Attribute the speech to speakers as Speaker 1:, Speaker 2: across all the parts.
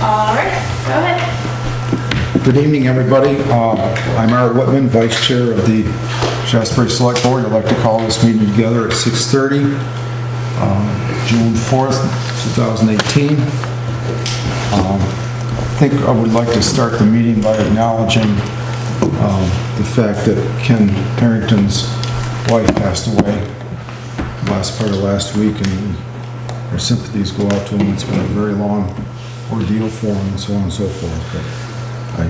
Speaker 1: All right, go ahead.
Speaker 2: Good evening, everybody. I'm Art Whitman, Vice Chair of the Shaftsbury Select Board. I'd like to call this meeting together at 6:30, June 4th, 2018. I think I would like to start the meeting by acknowledging the fact that Ken Harrington's wife passed away last part of last week, and our sympathies go out to him. It's been a very long ordeal for him, and so on and so forth. But I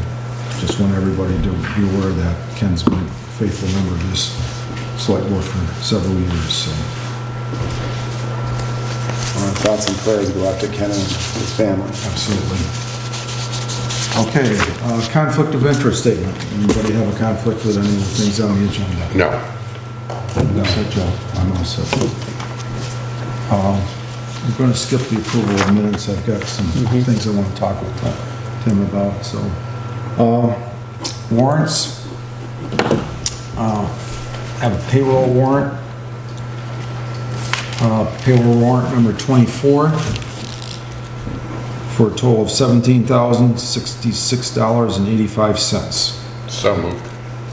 Speaker 2: just want everybody to be aware that Ken's been a faithful member of this select board for several years. So,
Speaker 3: Our thoughts and prayers go out to Ken and his family.
Speaker 2: absolutely. Okay, conflict of interest statement. Anybody have a conflict with any of the things on the agenda?
Speaker 4: No.
Speaker 2: No, said Joe. I'm all set. I'm going to skip the approval of minutes. I've got some things I want to talk with Tim about. So, warrants. Have a payroll warrant. Payroll warrant number 24 for a total of $17,066.85.
Speaker 4: So moved.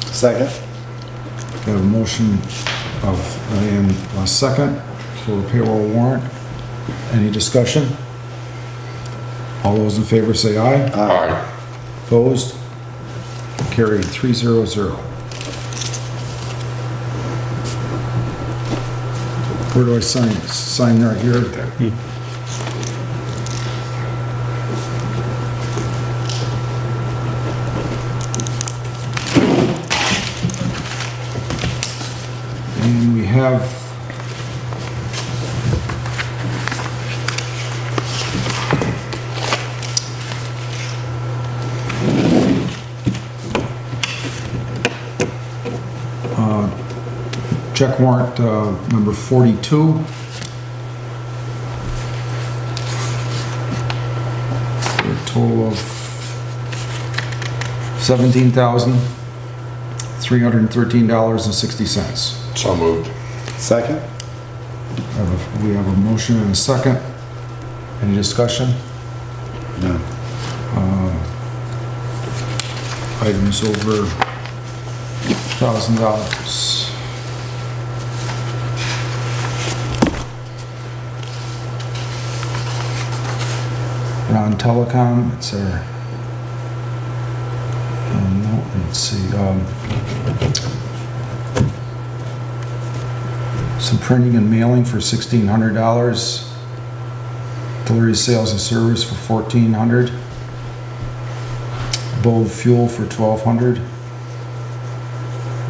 Speaker 3: Second?
Speaker 2: Got a motion and a second for a payroll warrant. Any discussion? All those in favor say aye.
Speaker 4: Aye.
Speaker 2: Opposed? Carried 300. Where do I sign? Sign right here? And we have check warrant number 42. For a total of $17,313.60.
Speaker 4: So moved.
Speaker 3: Second?
Speaker 2: We have a motion and a second. Any discussion?
Speaker 3: No.
Speaker 2: Items over $1,000. On telecom, it's our, no, let's see, some printing and mailing for $1,600, delivery, sales and service for $1,400, bowl of fuel for $1,200,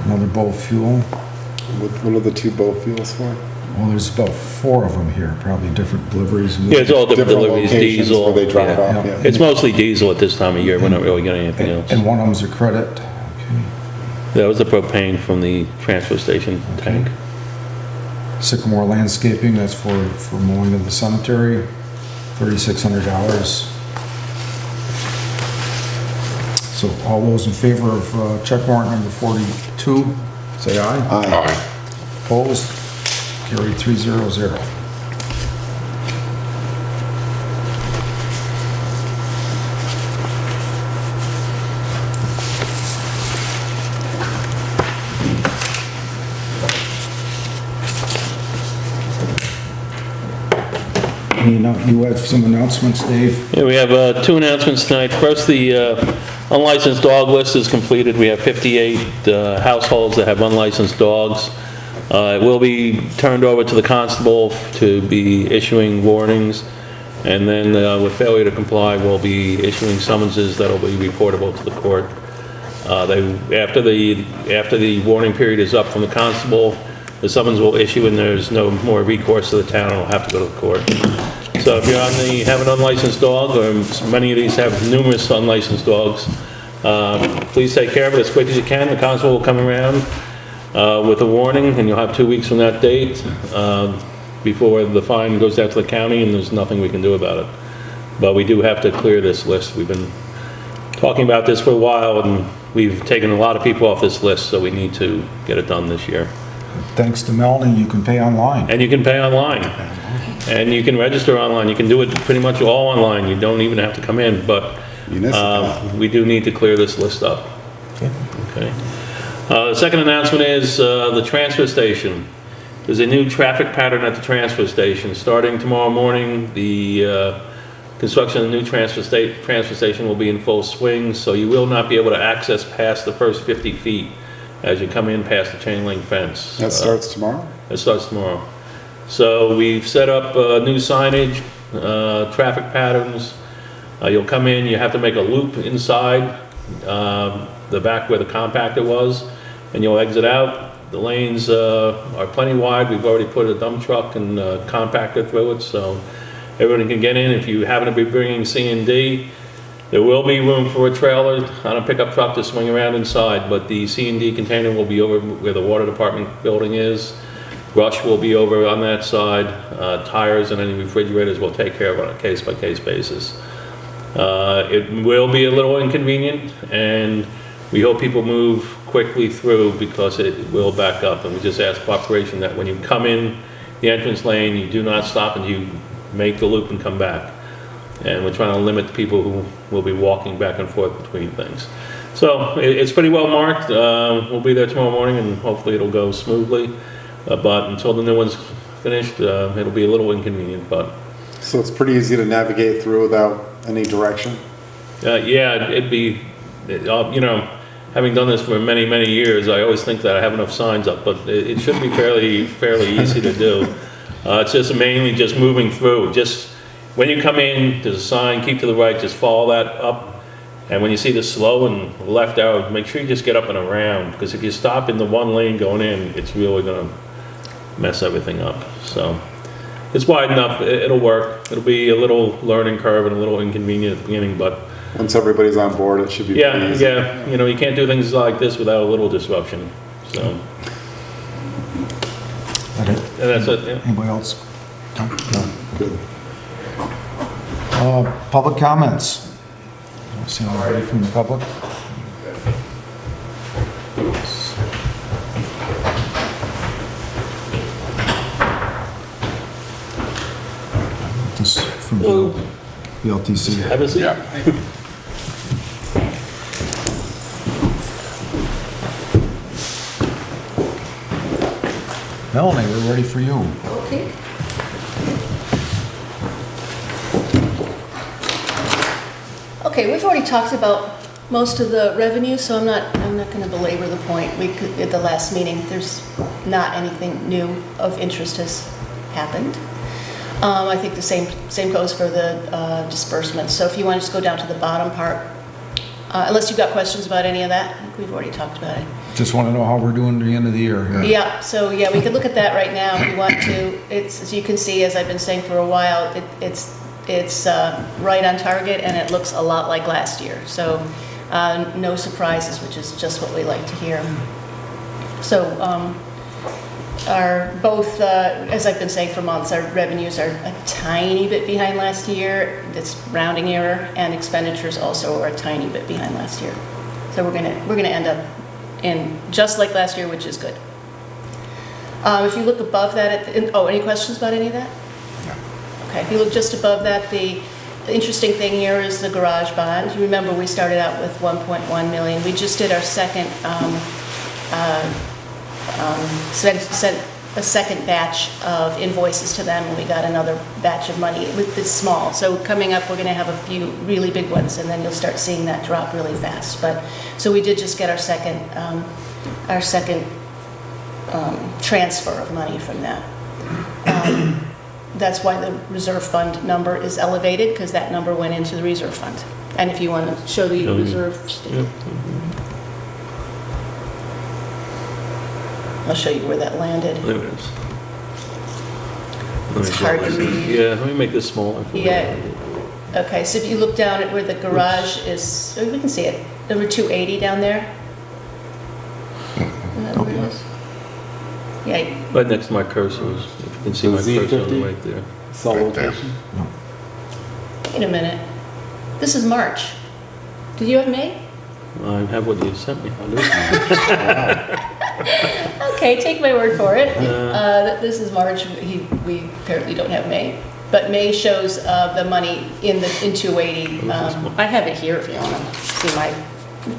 Speaker 2: another bowl of fuel.
Speaker 3: What are the two boat fuels for?
Speaker 2: Well, there's about 4 of them here, probably different deliveries.
Speaker 5: Yeah, it's all different deliveries,
Speaker 3: locations
Speaker 5: diesel.
Speaker 3: where they drop
Speaker 5: yeah.
Speaker 3: off, yeah.
Speaker 5: It's mostly diesel at this time of year. We're not really getting anything else.
Speaker 2: And one of them's a credit. Okay.
Speaker 5: That was the propane from the transfer station tank.
Speaker 2: Sycamore Landscaping, that's for mowing of the cemetery, $3,600. So all those in favor of check warrant number 42, say aye.
Speaker 4: Aye.
Speaker 2: Opposed? Carried 300. You had some announcements, Dave?
Speaker 5: Yeah, we have 2 announcements tonight. First, the unlicensed dog list is completed. We have 58 households that have unlicensed dogs. It will be turned over to the constable to be issuing warnings, and then with failure to comply, we'll be issuing summonses that will be reportable to the court. After the warning period is up from the constable, the summons will issue and there's no more recourse to the town. It'll have to go to the court. So if you have an unlicensed dog, or many of these have numerous unlicensed dogs, please take care of it as quick as you can. The constable will come around with a warning, and you'll have 2 weeks from that date before the fine goes out to the county, and there's nothing we can do about it. But we do have to clear this list. We've been talking about this for a while, and we've taken a lot of people off this list, so we need to get it done this year.
Speaker 2: Thanks to Melanie, you can pay online.
Speaker 5: And you can pay online. And you can register online, you can do it pretty much all online, you don't even have to come in, but we do need to clear this list up. Okay. The second announcement is the transfer station. There's a new traffic pattern at the transfer station. Starting tomorrow morning, the construction of the new transfer station will be in full swing, so you will not be able to access past the first 50 feet as you come in past the chain link fence.
Speaker 3: That starts tomorrow?
Speaker 5: It starts tomorrow. So we've set up new signage, traffic patterns. You'll come in, you have to make a loop inside the back where the compactor was, and you'll exit out. The lanes are plenty wide. We've already put a dump truck and compactor through it, so everyone can get in. If you happen to be bringing C&D, there will be room for a trailer on a pickup truck to swing around inside, but the C&D container will be over where the water department building is. Brush will be over on that side. Tires and any refrigerators will take care of it on a case-by-case basis. It will be a little inconvenient, and we hope people move quickly through because it will back up. And we just ask cooperation that when you come in the entrance lane, you do not stop and you make the loop and come back. And we're trying to limit the people who will be walking back and forth between things. So it's pretty well marked. We'll be there tomorrow morning, and hopefully it'll go smoothly. But until the new one's finished, it'll be a little inconvenient, but.
Speaker 3: So it's pretty easy to navigate through without any direction?
Speaker 5: Yeah, it'd be, you know, having done this for many, many years, I always think that I have enough signs up, but it should be fairly easy to do. It's just mainly just moving through. Just when you come in, there's a sign, keep to the right, just follow that up. And when you see the slow and left arrow, make sure you just get up and around, because if you stop in the one lane going in, it's really gonna mess everything up. So it's wide enough, it'll work. It'll be a little learning curve and a little inconvenient at the beginning, but
Speaker 3: once everybody's on board, it should be pretty easy.
Speaker 5: Yeah, you know, you can't do things like this without a little disruption, so.
Speaker 2: That it?
Speaker 5: And that's it, yeah.
Speaker 2: Anybody else? No?
Speaker 3: Good.
Speaker 2: Public comments? See anybody from the public? This from BLTC.
Speaker 5: Have a seat.
Speaker 2: Melanie, we're ready for you.
Speaker 1: Okay. Okay, we've already talked about most of the revenue, so I'm not going to belabor the point. At the last meeting, there's not anything new of interest has happened. I think the same goes for the disbursements. So if you want to just go down to the bottom part, unless you've got questions about any of that, I think we've already talked about it.
Speaker 2: Just want to know how we're doing at the end of the year.
Speaker 1: Yeah, so yeah, we could look at that right now if you want to. It's, as you can see, as I've been saying for a while, it's right on target, and it looks a lot like last year. So no surprises, which is just what we like to hear. So our both, as I've been saying for months, our revenues are a tiny bit behind last year. That's rounding error, and expenditures also are a tiny bit behind last year. So we're gonna end up in just like last year, which is good. If you look above that, any questions about any of that? Okay, if you look just above that, the interesting thing here is the garage bond. You remember we started out with 1.1 million. We just did our sent a second batch of invoices to them, and we got another batch of money. It's small, so coming up we're going to have a few really big ones, and then you'll start seeing that drop really fast. But so we did just get our second transfer of money from that. That's why the reserve fund number is elevated, because that number went into the reserve fund. And if you want to show the reserve, I'll show you where that landed.
Speaker 5: There it is.
Speaker 1: It's hard to read.
Speaker 5: Yeah, let me make this smaller.
Speaker 1: Yeah. Okay, so if you look down at where the garage is, we can see it, number 280 down there. Is that where it is? Yeah.
Speaker 5: Right next to my cursors, if you can see my cursor right there.
Speaker 3: Cell location?
Speaker 1: Wait a minute. This is March. Did you have May?
Speaker 5: I have what you sent me.
Speaker 1: Okay, take my word for it. This is March. We we apparently don't have May. But May shows the money in 280. I have it here if you want to see my,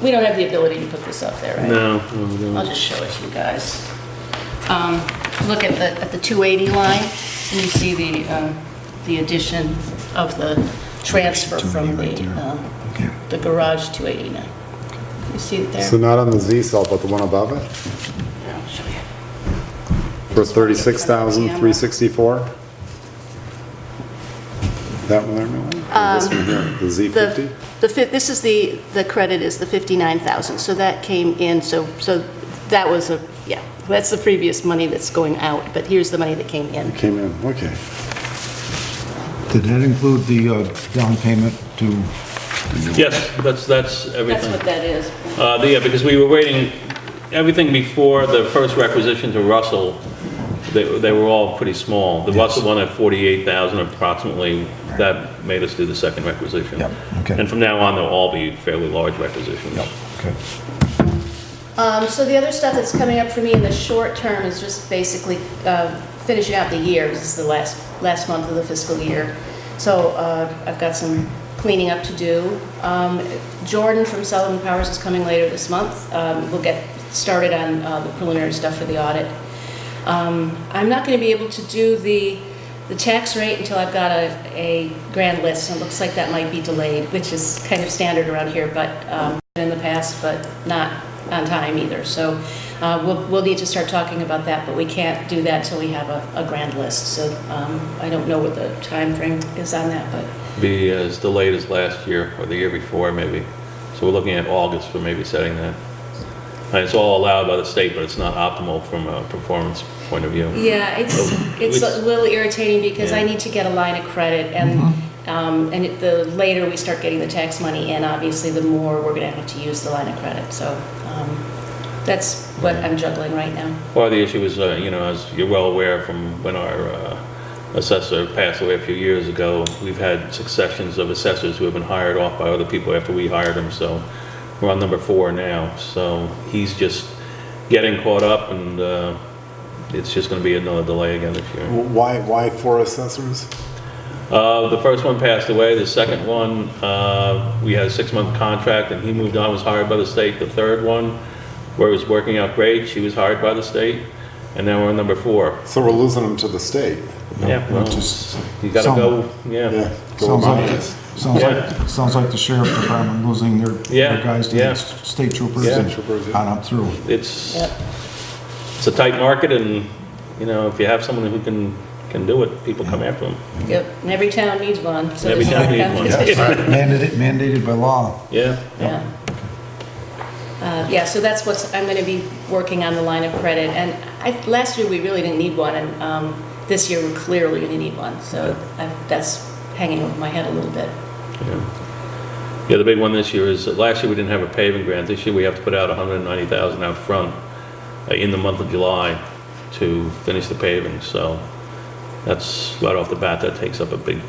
Speaker 1: we don't have the ability to put this up there, right?
Speaker 5: No, we don't.
Speaker 1: I'll just show it to you guys. Look at the 280 line, and you see the addition of the transfer from
Speaker 2: right there. Okay.
Speaker 1: the garage 280 now. You see it there?
Speaker 3: So not on the Z cell, but the one above it?
Speaker 1: Here, I'll show you.
Speaker 3: For 36,364? That one there, Melanie? Or this one here, the Z50?
Speaker 1: This is the credit is the 59,000, so that came in, so that was that's the previous money that's going out, but here's the money that came in.
Speaker 3: It came in, okay.
Speaker 2: Did that include the down payment to,
Speaker 5: Yes, that's everything.
Speaker 1: That's what that is.
Speaker 5: Yeah, because we were waiting, everything before the first requisition to Russell, they were all pretty small. The Russell one at 48,000 approximately, that made us do the second requisition.
Speaker 2: Yep, okay.
Speaker 5: And from now on, they'll all be fairly large requisitions.
Speaker 2: okay.
Speaker 1: So the other stuff that's coming up for me in the short term is just basically finishing out the year. This is the last month of the fiscal year. So I've got some cleaning up to do. Jordan from Sullivan Powers is coming later this month. We'll get started on the preliminary stuff for the audit. I'm not going to be able to do the tax rate until I've got a grand list. And it looks like that might be delayed, which is kind of standard around here, but in the past, but not on time either. So we'll need to start talking about that, but we can't do that till we have a grand list. So I don't know what the time frame is on that, but
Speaker 5: Be as delayed as last year or the year before maybe. So we're looking at August for maybe setting that. And it's all allowed by the state, but it's not optimal from a performance point of view.
Speaker 1: yeah, it's a little irritating because I
Speaker 5: Yeah.
Speaker 1: need to get a line of credit, and the later we start getting the tax money in, obviously, the more we're going to have to use the line of credit. So that's what I'm juggling right now.
Speaker 5: Part of the issue is, as you're well aware from when our assessor passed away a few years ago, we've had successions of assessors who have been hired off by other people after we hired them. So we're on number 4 now. So he's just getting caught up, and it's just going to be another delay again this year.
Speaker 3: Why 4 assessors?
Speaker 5: The first one passed away. The second one, we had a 6-month contract, and he moved on, was hired by the state. The third one, where it was working out great, she was hired by the state, and now we're on number 4.
Speaker 3: So we're losing them to the state.
Speaker 5: Yeah, well,
Speaker 2: just
Speaker 5: you gotta
Speaker 2: some-
Speaker 5: go, yeah.
Speaker 3: Yeah. Go
Speaker 2: Sounds
Speaker 3: among
Speaker 2: like,
Speaker 3: us.
Speaker 2: sounds like the sheriff department losing their guys to
Speaker 5: Yeah.
Speaker 2: the state troopers
Speaker 5: Yeah.
Speaker 2: and
Speaker 3: Troopers, yeah.
Speaker 2: on up through.
Speaker 5: It's
Speaker 1: Yep.
Speaker 5: a tight market, and, if you have someone who can do it, people come after them.
Speaker 1: Yep, and every town needs one. So
Speaker 5: Every
Speaker 1: there's
Speaker 5: town
Speaker 1: no
Speaker 5: needs one.
Speaker 1: competition.
Speaker 2: Mandated by law.
Speaker 5: Yeah.
Speaker 1: Yeah. Yeah, so that's I'm going to be working on the line of credit. And last year, we really didn't need one, and this year, we're clearly going to need one. So that's hanging over my head a little bit.
Speaker 5: Yeah, the big one this year is, last year we didn't have a paving grant. This year we have to put out $190,000 out front in the month of July to finish the paving. So that's right off the bat, that takes up a big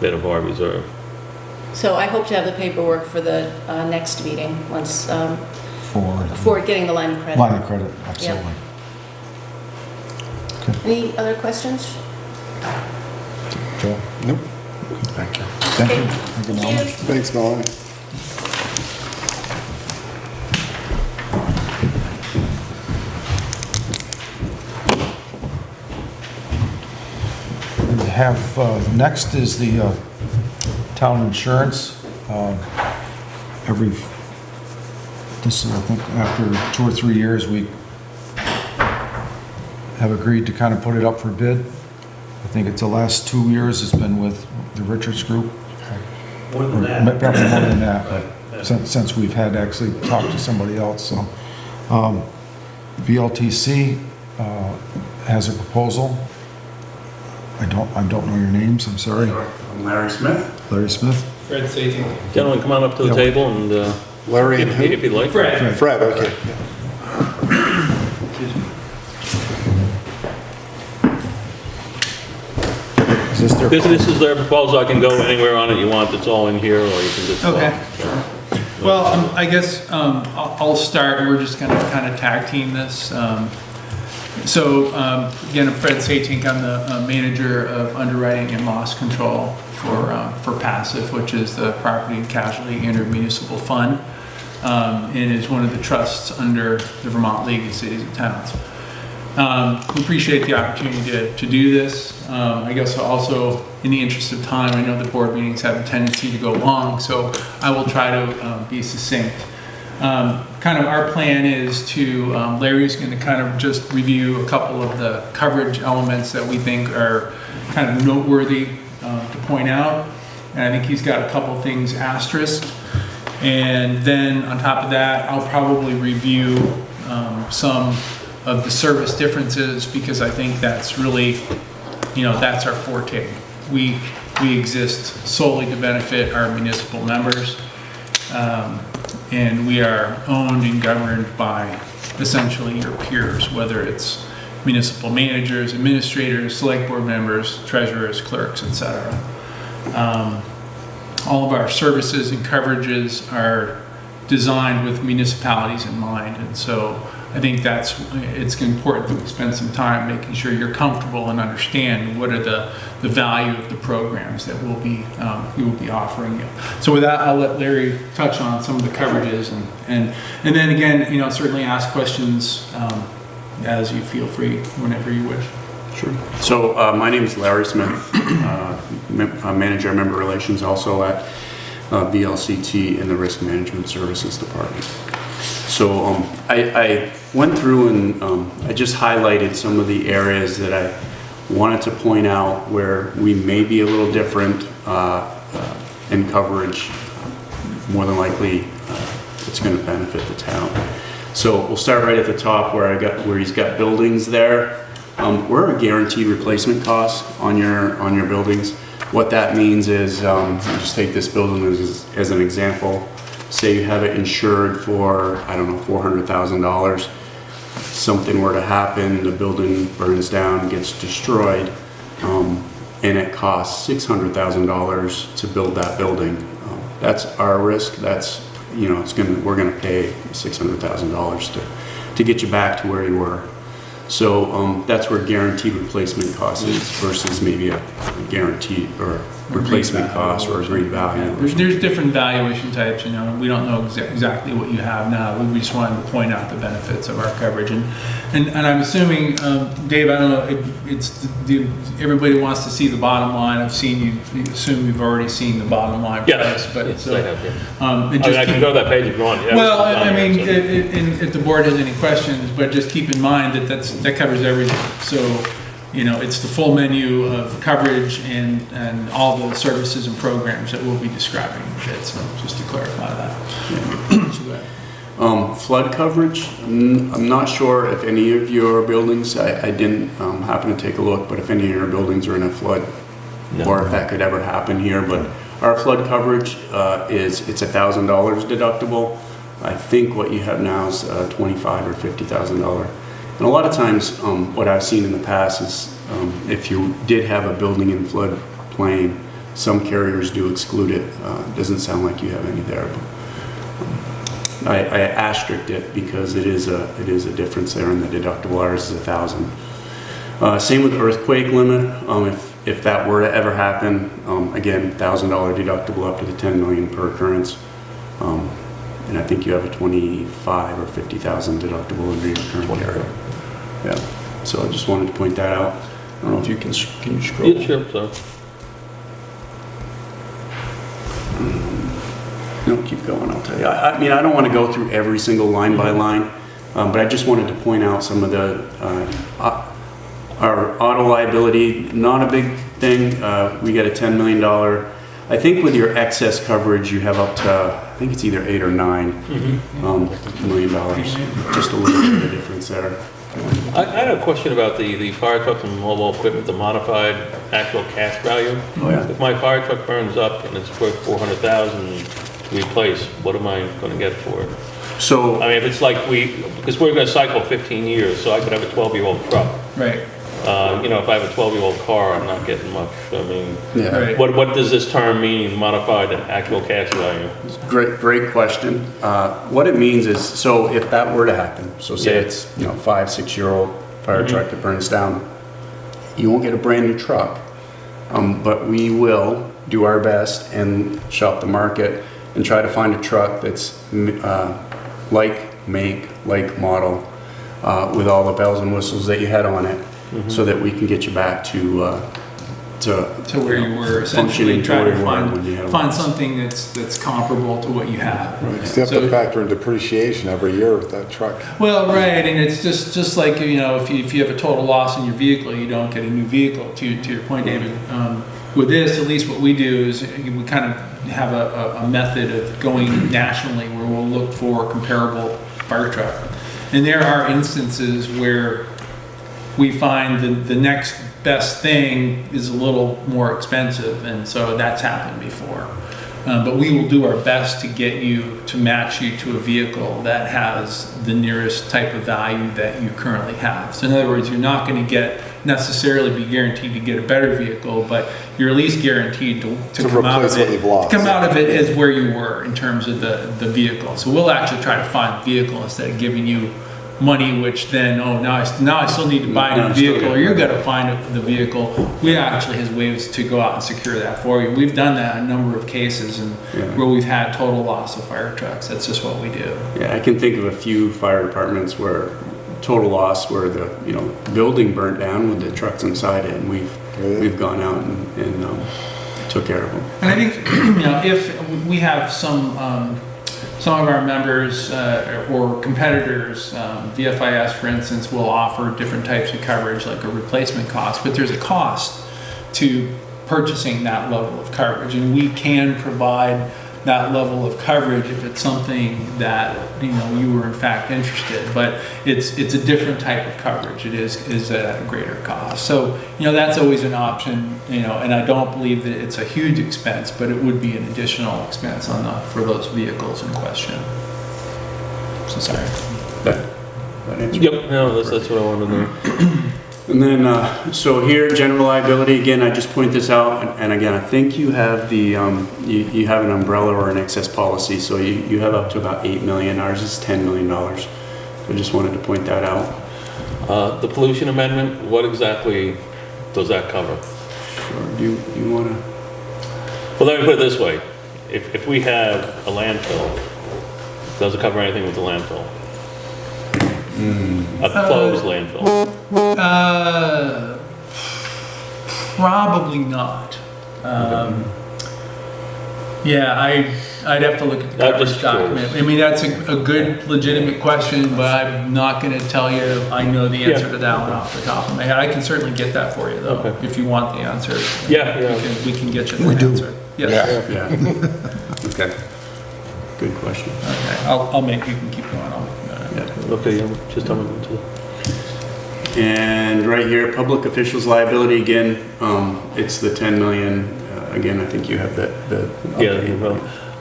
Speaker 5: bit of our reserve.
Speaker 1: So I hope to have the paperwork for the next meeting, once,
Speaker 2: For
Speaker 1: for getting the line of credit.
Speaker 2: line of credit, absolutely.
Speaker 1: Any other questions?
Speaker 2: Joe?
Speaker 3: Nope.
Speaker 2: Thank you. Thank you.
Speaker 1: Okay.
Speaker 2: Thank you, Melanie.
Speaker 3: Thanks, Melanie.
Speaker 2: We have, next is the town insurance. This is, I think, after 2 or 3 years, we have agreed to kind of put it up for bid. I think it's the last 2 years it's been with the Richards Group.
Speaker 4: More than that.
Speaker 2: Probably more than that, but since we've had to actually talk to somebody else, so. VLTC has a proposal. I don't know your names, I'm sorry.
Speaker 4: I'm Larry Smith.
Speaker 2: Larry Smith?
Speaker 4: Fred Satan.
Speaker 5: Gentlemen, come on up to the
Speaker 2: Yeah.
Speaker 5: table, and
Speaker 3: Larry and who?
Speaker 5: if you'd like.
Speaker 4: Fred.
Speaker 3: Fred, okay.
Speaker 2: Is this their?
Speaker 5: This is their proposal. I can go anywhere on it you want. It's all in here, or you can just.
Speaker 6: Okay, sure. Well, I guess I'll start. We're just gonna kind of tag team this. Again, I'm Fred Satink. I'm the manager of underwriting and loss control for Passive, which is the Property and Casualty Intermunicipal Fund, and is one of the trusts under the Vermont League of Cities and Towns. We appreciate the opportunity to do this. I guess also, in the interest of time, I know the board meetings have a tendency to go long, so I will try to be succinct. Kind of our plan is to, Larry's going to kind of just review a couple of the coverage elements that we think are kind of noteworthy to point out. And I think he's got a couple things asterisked. And then on top of that, I'll probably review some of the service differences, because I think that's really, that's our forte. We exist solely to benefit our municipal members. And we are owned and governed by essentially your peers, whether it's municipal managers, administrators, select board members, treasurers, clerks, etc. All of our services and coverages are designed with municipalities in mind, and so I think it's important that we spend some time making sure you're comfortable and understand what are the value of the programs that we will be offering you. So with that, I'll let Larry touch on some of the coverages, and then again, certainly ask questions as you feel free whenever you wish.
Speaker 7: Sure. So my name is Larry Smith, manager of member relations, also at VLCT in the Risk Management Services Department. So I went through and I just highlighted some of the areas that I wanted to point out where we may be a little different in coverage. More than likely, it's going to benefit the town. So we'll start right at the top where he's got buildings there. We're a guaranteed replacement cost on your buildings. What that means is, just take this building as an example. Say you have it insured for, I don't know, $400,000. Something were to happen, the building burns down, gets destroyed, and it costs $600,000 to build that building. That's our risk. That's, we're gonna pay $600,000 to get you back to where you were. So that's where guaranteed replacement cost is versus maybe a guaranteed or replacement cost or agreed value.
Speaker 6: There's different valuation types, we don't know exactly what you have now. We just wanted to point out the benefits of our coverage. And I'm assuming, Dave, I don't know, everybody wants to see the bottom line. I've seen you assume you've already seen the bottom line price, but
Speaker 5: yes,
Speaker 6: so,
Speaker 5: I have, yeah.
Speaker 6: I
Speaker 5: I can go to that page if you want. Yeah,
Speaker 6: well, if the board has any questions, but just keep in mind that covers everything. So, it's the full menu of coverage and all the services and programs that we'll be describing. So just to clarify that.
Speaker 7: Flood coverage, I'm not sure if any of your buildings, I didn't happen to take a look, but if any of your buildings are in a flood, or if that could ever happen here, but our flood coverage it's $1,000 deductible. I think what you have now is $25,000 or $50,000. And a lot of times, what I've seen in the past is if you did have a building in floodplain, some carriers do exclude it. Doesn't sound like you have any there, but I asterisked it because it is a difference there in the deductible. Ours is $1,000. Same with earthquake limit. If that were to ever happen, again, $1,000 deductible up to the $10 million per occurrence. And I think you have a $25,000 or $50,000 deductible in your current area. Yeah. So I just wanted to point that out. I don't know if you can you scroll?
Speaker 5: Yeah, sure, so.
Speaker 7: No, keep going, I'll tell you. I mean, I don't want to go through every single line by line, but I just wanted to point out some of the, our auto liability, not a big thing. We get a $10 million. I think with your excess coverage, you have up to, I think it's either 8 or 9 million dollars. Just a little bit of a difference there.
Speaker 5: I had a question about the fire trucks and mobile equipment, the modified actual cash value.
Speaker 7: Oh, yeah.
Speaker 5: If my fire truck burns up and it's worth $400,000 to replace, what am I going to get for it?
Speaker 7: So,
Speaker 5: I mean, if it's like because we're going to cycle 15 years, so I could have a 12-year-old truck.
Speaker 6: Right.
Speaker 5: If I have a 12-year-old car, I'm not getting much. I mean,
Speaker 7: yeah.
Speaker 6: Right.
Speaker 5: what does this term mean, modified actual cash value?
Speaker 7: Great question. What it means is, so if that were to happen, so say
Speaker 5: Yeah.
Speaker 7: it's 5, 6 year old fire truck that burns down. You won't get a brand new truck, but we will do our best and shop the market and try to find a truck that's like make, like model, with all the bells and whistles that you had on it, so that we can get you back to
Speaker 6: where you were, essentially
Speaker 7: functioning
Speaker 6: try to
Speaker 7: to where you were when you had
Speaker 6: find
Speaker 7: one.
Speaker 6: something that's comparable to what you have.
Speaker 3: You still have to factor in depreciation every year with that truck.
Speaker 6: Well, right, and it's just like, you know, if you have a total loss in your vehicle, you don't get a new vehicle. To your point, David, with this, at least what we do is we kind of have a method of going nationally where we'll look for comparable fire truck. And there are instances where we find the next best thing is a little more expensive, and so that's happened before. But we will do our best to get you, to match you to a vehicle that has the nearest type of value that you currently have. So in other words, you're not going to necessarily be guaranteed to get a better vehicle, but you're at least guaranteed to come out of
Speaker 3: replace what you've lost.
Speaker 6: come out of it as where you were in terms of the vehicle. So we'll actually try to find the vehicle instead of giving you money, which then, now I still need to buy a new vehicle, or you're gonna find the vehicle. We actually has ways to go out and secure that for you. We've done that in a number of cases, and where we've had total loss of fire trucks. That's just what we do.
Speaker 7: Yeah, I can think of a few fire departments where total loss, where the building burnt down with the trucks inside it, and we've gone out and took care of them.
Speaker 6: And I think if we have some of our members or competitors, VFIS, for instance, will offer different types of coverage, like a replacement cost, but there's a cost to purchasing that level of coverage, and we can provide that level of coverage if it's something that you were in fact interested. But it's a different type of coverage. It is at a greater cost. So that's always an option. And I don't believe that it's a huge expense, but it would be an additional expense for those vehicles in question. So sorry.
Speaker 7: That answers.
Speaker 5: Yep, no, that's what I wanted to know.
Speaker 7: And then, so here, general liability, again, I just point this out, and again, I think you have the, you have an umbrella or an excess policy, so you have up to about 8 million, ours is $10 million. So I just wanted to point that out.
Speaker 5: The pollution amendment, what exactly does that cover?
Speaker 7: Sure, do you want to?
Speaker 5: Well, let me put it this way. If we have a landfill, does it cover anything with the landfill? A closed landfill?
Speaker 6: Probably not. I'd have to look at the
Speaker 5: I'm
Speaker 6: coverage
Speaker 5: just
Speaker 6: document.
Speaker 5: curious.
Speaker 6: I mean, that's a good, legitimate question, but I'm not going to tell you I know the answer to that one off the top of my head. I can certainly get that for you, though,
Speaker 5: Okay.
Speaker 6: if you want the answer.
Speaker 5: Yeah.
Speaker 6: We can get you the answer. Yes.
Speaker 7: Yeah. Okay. Good question.
Speaker 6: Okay. I'll make, you can keep going.
Speaker 5: Okay, just tell me what to.
Speaker 7: And right here, public officials liability, again, it's the 10 million. Again, I think you have the
Speaker 5: Yeah,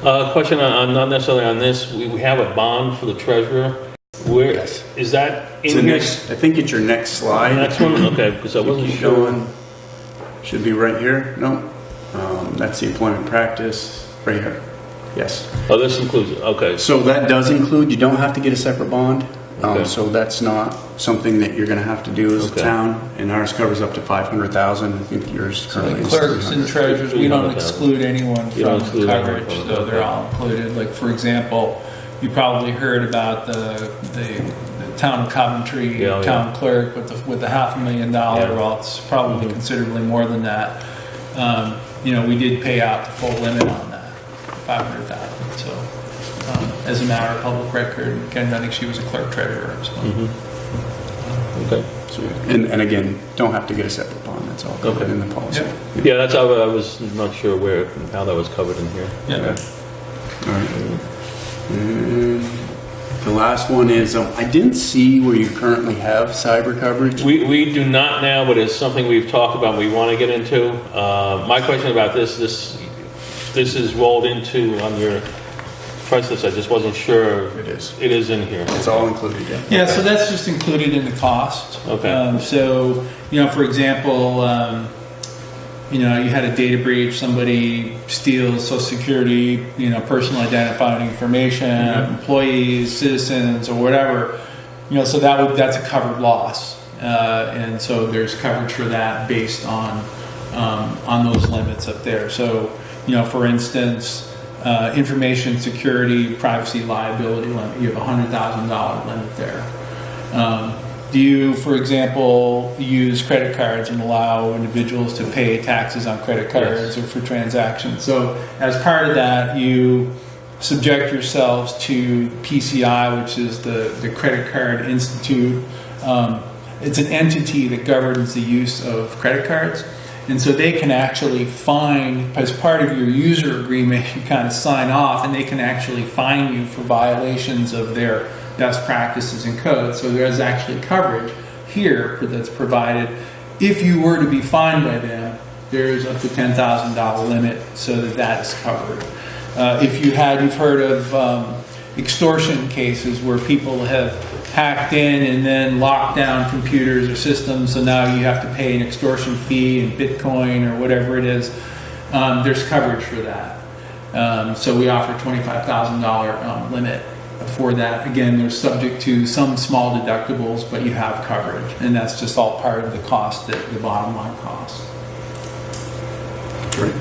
Speaker 5: well, question on, not necessarily on this, we have a bond for the treasurer. Where,
Speaker 7: Yes.
Speaker 5: is that
Speaker 7: It's the
Speaker 5: in here?
Speaker 7: next, I think it's your next slide.
Speaker 5: Next one? Okay, because I wasn't
Speaker 7: Keep
Speaker 5: sure.
Speaker 7: going. Should be right here. No. That's the employment practice right here. Yes.
Speaker 5: Oh, this includes it, okay.
Speaker 7: So that does include, you don't have to get a separate bond.
Speaker 5: Okay.
Speaker 7: So that's not something that you're going to have to do as a
Speaker 5: Okay.
Speaker 7: town. And ours covers up to 500,000. I think yours currently is
Speaker 6: Clerks and
Speaker 7: 300.
Speaker 6: treasurers, we don't exclude anyone
Speaker 5: You don't
Speaker 6: from
Speaker 5: exclude anyone
Speaker 6: coverage,
Speaker 5: from it,
Speaker 6: though they're
Speaker 5: okay.
Speaker 6: all included. Like, for example, you probably heard about the town of Coventry
Speaker 5: Yeah,
Speaker 6: town clerk with the $500,000.
Speaker 5: Yeah.
Speaker 6: Well, it's probably considerably more than that. We did pay out the full limit on that, 500,000. So, as a matter of public record, again, I think she was a clerk treasurer. So.
Speaker 5: Okay.
Speaker 7: So, and again, don't have to get a separate bond. That's all covered
Speaker 5: Okay.
Speaker 7: in the policy.
Speaker 6: Yeah.
Speaker 5: Yeah, that's how I was not sure how that was covered in here.
Speaker 6: Yeah.
Speaker 7: Okay. All right. And the last one is, I didn't see where you currently have cyber coverage.
Speaker 5: We do not now, but it's something we've talked about, we want to get into. My question about this is rolled into on your price list, I just wasn't sure.
Speaker 7: It is.
Speaker 5: It is in here.
Speaker 7: It's all included, yeah.
Speaker 6: Yeah, so that's just included in the cost.
Speaker 5: Okay.
Speaker 6: So, for example, you had a data breach, somebody steals Social Security, personal identifying information, employees, citizens, or whatever, so that's a covered loss. And so there's coverage for that based on those limits up there. So, for instance, information security, privacy liability limit, you have a $100,000 limit there. Do you, for example, use credit cards and allow individuals to pay taxes on credit cards or for transactions? So as part of that, you subject yourselves to PCI, which is the Credit Card Institute. It's an entity that governs the use of credit cards. And so they can actually fine, as part of your user agreement, you kind of sign off, and they can actually fine you for violations of their best practices and codes. So there's actually coverage here that's provided. If you were to be fined by them, there's up to $10,000 limit so that is covered. You've heard of extortion cases where people have hacked in and then locked down computers or systems, so now you have to pay an extortion fee in Bitcoin or whatever it is. There's coverage for that. So we offer $25,000 limit for that. Again, they're subject to some small deductibles, but you have coverage, and that's just all part of the cost, the bottom line cost.
Speaker 7: Great.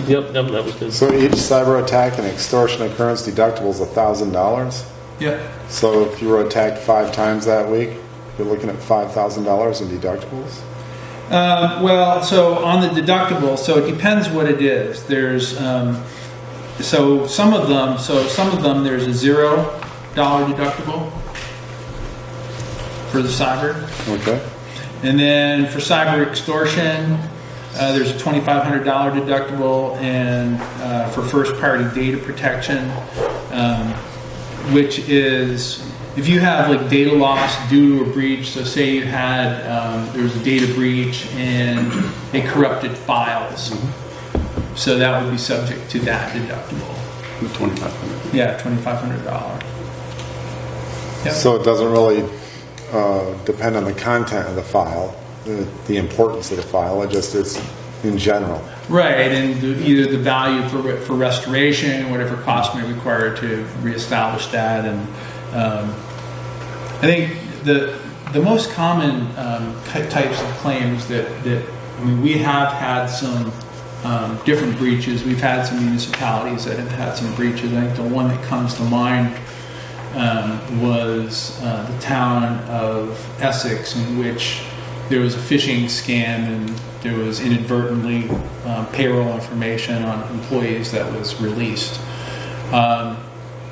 Speaker 5: Yep, that was good.
Speaker 3: So each cyber attack and extortion occurrence deductible is $1,000.
Speaker 6: Yep.
Speaker 3: So if you were attacked 5 times that week, you're looking at $5,000 in deductibles.
Speaker 6: So on the deductible, so it depends what it is. There's some of them there's a $0 deductible for the cyber.
Speaker 3: Okay.
Speaker 6: And then for cyber extortion, there's a $2,500 deductible, and for first-party data protection, which is if you have like data loss due to a breach. So say you had there was a data breach and they corrupted files, so that would be subject to that deductible.
Speaker 7: $2,500.
Speaker 6: Yeah, $2,500. Yep.
Speaker 3: So it doesn't really depend on the content of the file, the importance of the file. It just is in general.
Speaker 6: Right, and either the value for restoration, whatever cost may require to reestablish that, and I think the most common types of claims that we have had some different breaches. We've had some municipalities that have had some breaches. I think the one that comes to mind was the town of Essex, in which there was a phishing scam and there was inadvertently payroll information on employees that was released.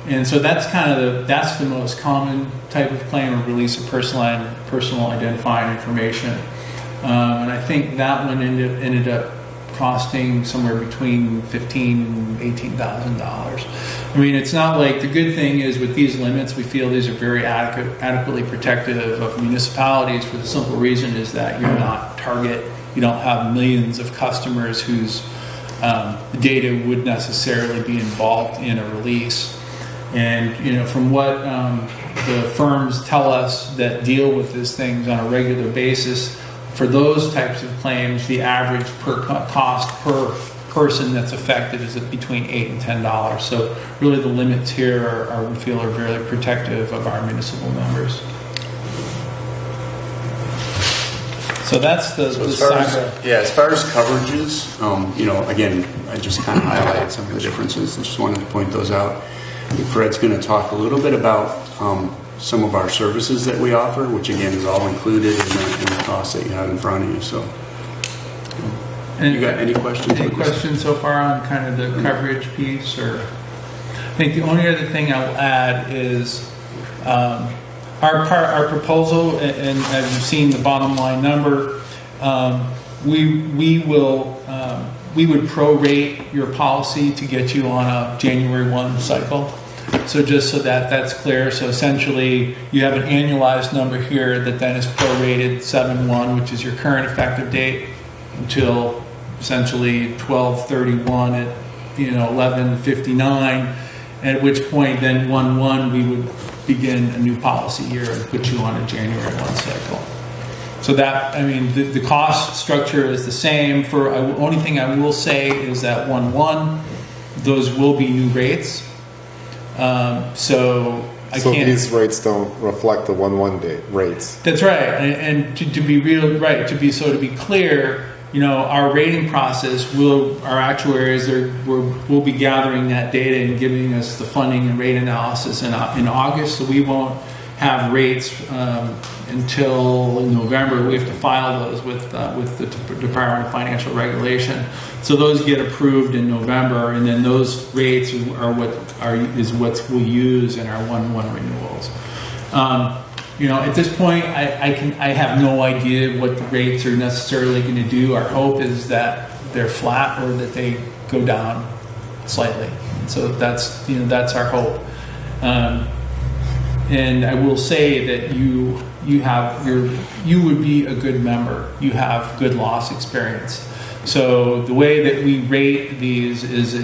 Speaker 6: And so that's that's the most common type of claim, or release of personal identifying information. And I think that one ended up costing somewhere between $15,000 and $18,000. I mean, it's not like, the good thing is with these limits, we feel these are very adequately protective of municipalities, for the simple reason is that you're not target. You don't have millions of customers whose data would necessarily be involved in a release. And from what the firms tell us that deal with these things on a regular basis, for those types of claims, the average cost per person that's affected is between $8 and $10. So really the limits here we feel are very protective of our municipal members. So that's the cyber.
Speaker 7: As far as coverages, again, I just kind of highlighted some of the differences. I just wanted to point those out. Fred's going to talk a little bit about some of our services that we offer, which again is all included in the cost that you have in front of you. So, you got any questions?
Speaker 6: Any questions so far on kind of the coverage piece? Or I think the only other thing I will add is our proposal, and as you've seen the bottom line number, we would prorate your policy to get you on a January 1 cycle. So just so that's clear, so essentially you have an annualized number here that then is prorated 7/1, which is your current effective date, until essentially 12/31 at 11/59, at which point then 1/1 we would begin a new policy year and put you on a January 1 cycle. So that, the cost structure is the same. Only thing I will say is that 1/1, those will be new rates. So I
Speaker 3: So
Speaker 6: can't.
Speaker 3: these rates don't reflect the 1/1 date rates.
Speaker 6: That's right, and to be real, right, to be clear, our rating process our actuaries will be gathering that data and giving us the funding and rate analysis in August, so we won't have rates until November. We have to file those with the Department of Financial Regulation. So those get approved in November, and then those rates are what we'll use in our 1/1 renewals. At this point, I have no idea what the rates are necessarily going to do. Our hope is that they're flat or that they go down slightly. So that's our hope. And I will say that you would be a good member. You have good loss experience. So the way that we rate these is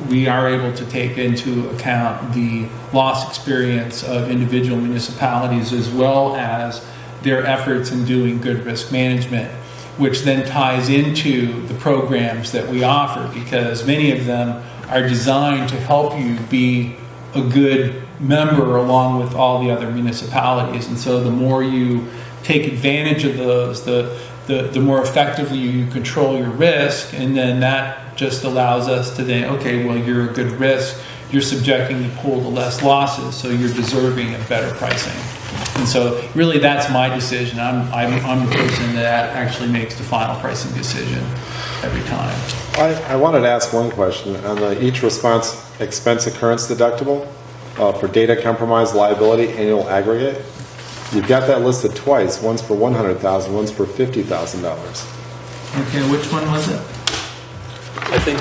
Speaker 6: we are able to take into account the loss experience of individual municipalities as well as their efforts in doing good risk management, which then ties into the programs that we offer, because many of them are designed to help you be a good member along with all the other municipalities. And so the more you take advantage of those, the more effectively you control your risk, and then that just allows us to then, okay, well, you're a good risk, you're subjecting the pool to less losses, so you're deserving of better pricing. And so really that's my decision. I'm the person that actually makes the final pricing decision every time.
Speaker 3: I wanted to ask one question on the each response expense occurrence deductible for data compromise liability annual aggregate. You've got that listed twice, once for $100,000, once for $50,000.
Speaker 6: Okay, which one was it?
Speaker 5: I think,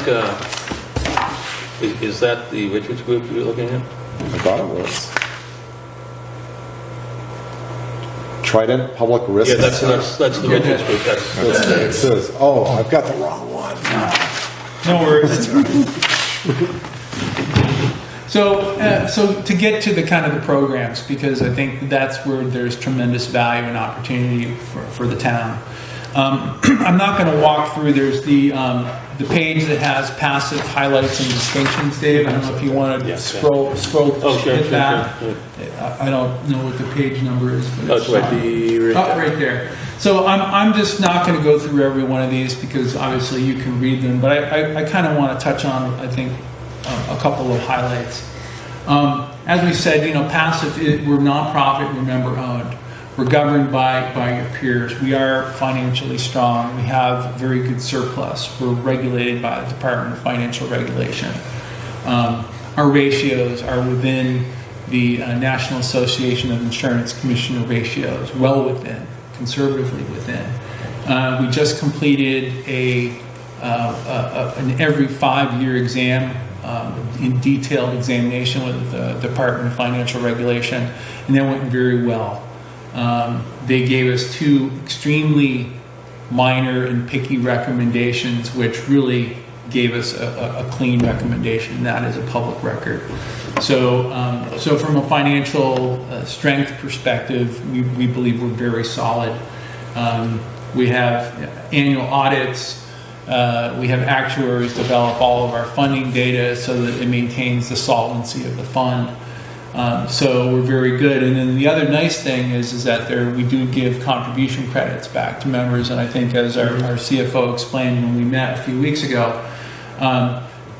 Speaker 5: is that which group you're looking at?
Speaker 3: I thought it was. Trident Public Risk.
Speaker 5: Yeah, that's the Richards group.
Speaker 3: It says, oh, I've got the wrong one.
Speaker 6: No worries. So to get to the kind of the programs, because I think that's where there's tremendous value and opportunity for the town. I'm not going to walk through. There's the page that has passive highlights and distinctions, Dave. I don't know if you want to scroll hit that.
Speaker 5: Sure.
Speaker 6: I don't know what the page number is, but
Speaker 5: It's right
Speaker 6: there. So I'm just not going to go through every one of these because obviously you can read them, but I kind of want to touch on, I think, a couple of highlights. As we said, passive, we're nonprofit, we're member owned. We're governed by your peers. We are financially strong. We have very good surplus. We're regulated by the Department of Financial Regulation. Our ratios are within the National Association of Insurance Commissioner ratios, well within, conservatively within. We just completed an every 5-year exam, in detailed examination with the Department of Financial Regulation, and that went very well. They gave us 2 extremely minor and picky recommendations, which really gave us a clean recommendation, and that is a public record. So from a financial strength perspective, we believe we're very solid. We have annual audits. We have actuaries develop all of our funding data so that it maintains the solvency of the fund. So we're very good. And then the other nice thing is that we do give contribution credits back to members. And I think as our CFO explained when we met a few weeks ago,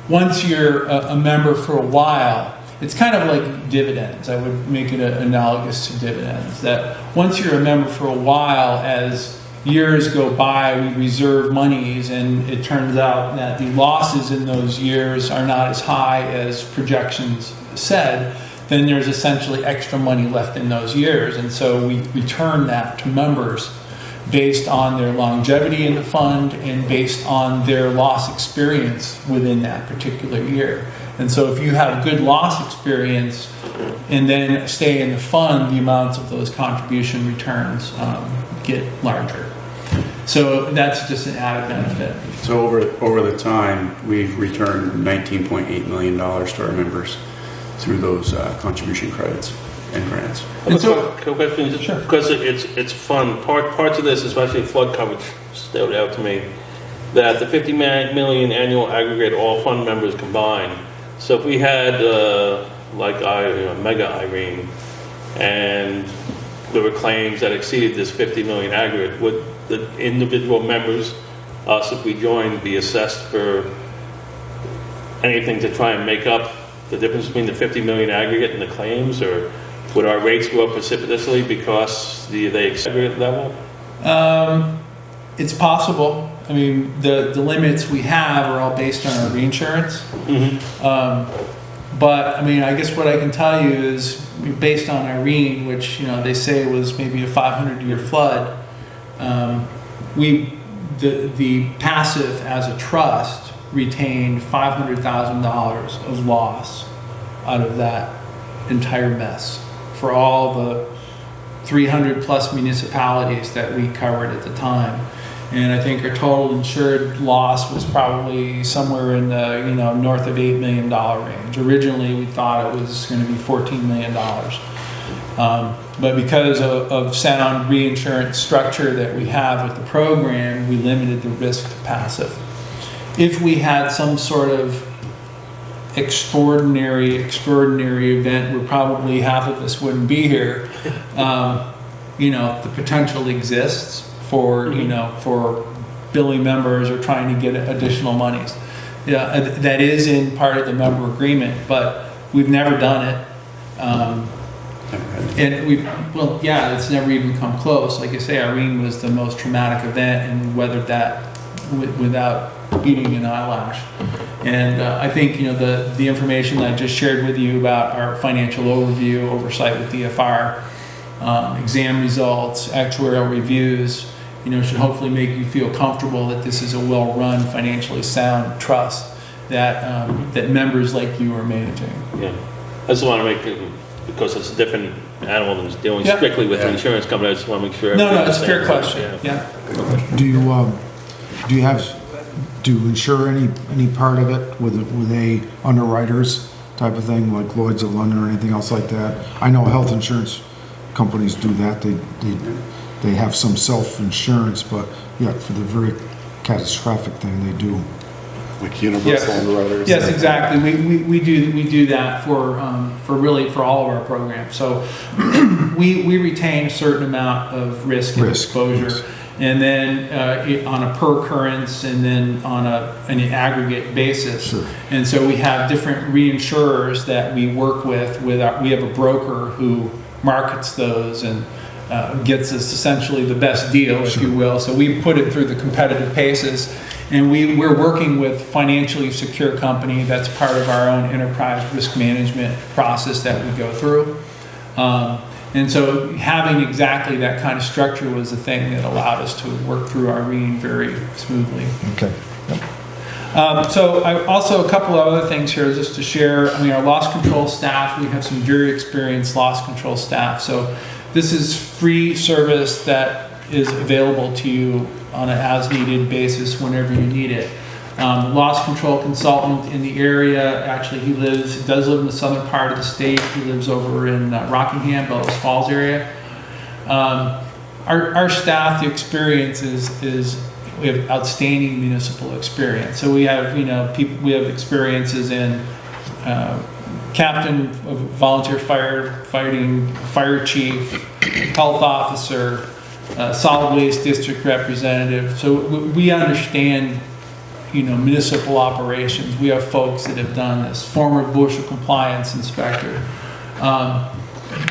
Speaker 6: once you're a member for a while, it's kind of like dividends. I would make it analogous to dividends. That once you're a member for a while, as years go by, we reserve monies, and it turns out that the losses in those years are not as high as projections said, then there's essentially extra money left in those years. And so we return that to members based on their longevity in the fund and based on their loss experience within that particular year. And so if you have good loss experience and then stay in the fund, the amounts of those contribution returns get larger. So that's just an added benefit.
Speaker 7: So over the time, we've returned $19.8 million to our members through those contribution credits and grants.
Speaker 6: And so,
Speaker 5: question,
Speaker 6: sure.
Speaker 5: Because it's fun. Parts of this, especially flood coverage, stood out to me. That the 50 million annual aggregate all fund members combined. So if we had like Mega Irene, and there were claims that exceeded this 50 million aggregate, would the individual members, us if we joined, be assessed for anything to try and make up the difference between the 50 million aggregate and the claims, or would our rates go up precipitously because they exceed level?
Speaker 6: It's possible. I mean, the limits we have are all based on our reinsurance. But I mean, I guess what I can tell you is based on Irene, which, they say was maybe a 500-year flood, the passive as a trust retained $500,000 of loss out of that entire mess for all the 300 plus municipalities that we covered at the time. And I think our total insured loss was probably somewhere in the, north of $8 million range. Originally, we thought it was going to be $14 million. But because of sound reinsurance structure that we have with the program, we limited the risk to passive. If we had some sort of extraordinary event where probably half of us wouldn't be here, the potential exists for, for billing members or trying to get additional monies. Yeah, that is in part of the member agreement, but we've never done it. And it's never even come close. Like I say, Irene was the most traumatic event, and we weathered that without beating an eyelash. And I think, the information that I just shared with you about our financial overview, oversight with DFR, exam results, actuarial reviews, should hopefully make you feel comfortable that this is a well-run, financially sound trust that that members like you are managing.
Speaker 5: Yeah, I just want to make it, because it's a different animal than dealing strictly with the insurance company. I just want to make sure.
Speaker 6: No, it's a fair question. Yeah.
Speaker 2: Do you insure any part of it with a underwriters type of thing, like Lloyd's of London or anything else like that? I know health insurance companies do that. They have some self-insurance, but for the very catastrophic thing, they do.
Speaker 3: Like universal underwriters?
Speaker 6: Yes, exactly. We do that for all of our programs. So we retain a certain amount of risk and exposure. Yes. And then on a per occurrence, and then on an aggregate basis. Sure. And so we have different reinsurers that we work with. We have a broker who markets those and gets us essentially the best deal, if you will. So we put it through the competitive paces, and we're working with financially secure company that's part of our own enterprise risk management process that we go through. And so having exactly that kind of structure was the thing that allowed us to work through Irene very smoothly.
Speaker 2: Okay. Yep.
Speaker 6: So also a couple of other things here just to share. I mean, our loss control staff, we have some very experienced loss control staff. So this is free service that is available to you on an as-needed basis whenever you need it. Loss control consultant in the area, actually he does live in the southern part of the state. He lives over in Rockingham, Bellows Falls area. Our staff, the experience is we have outstanding municipal experience. So we have, we have experiences in captain of volunteer firefighting, fire chief, health officer, solid waste district representative. So we understand, municipal operations. We have folks that have done this, former bushel compliance inspector,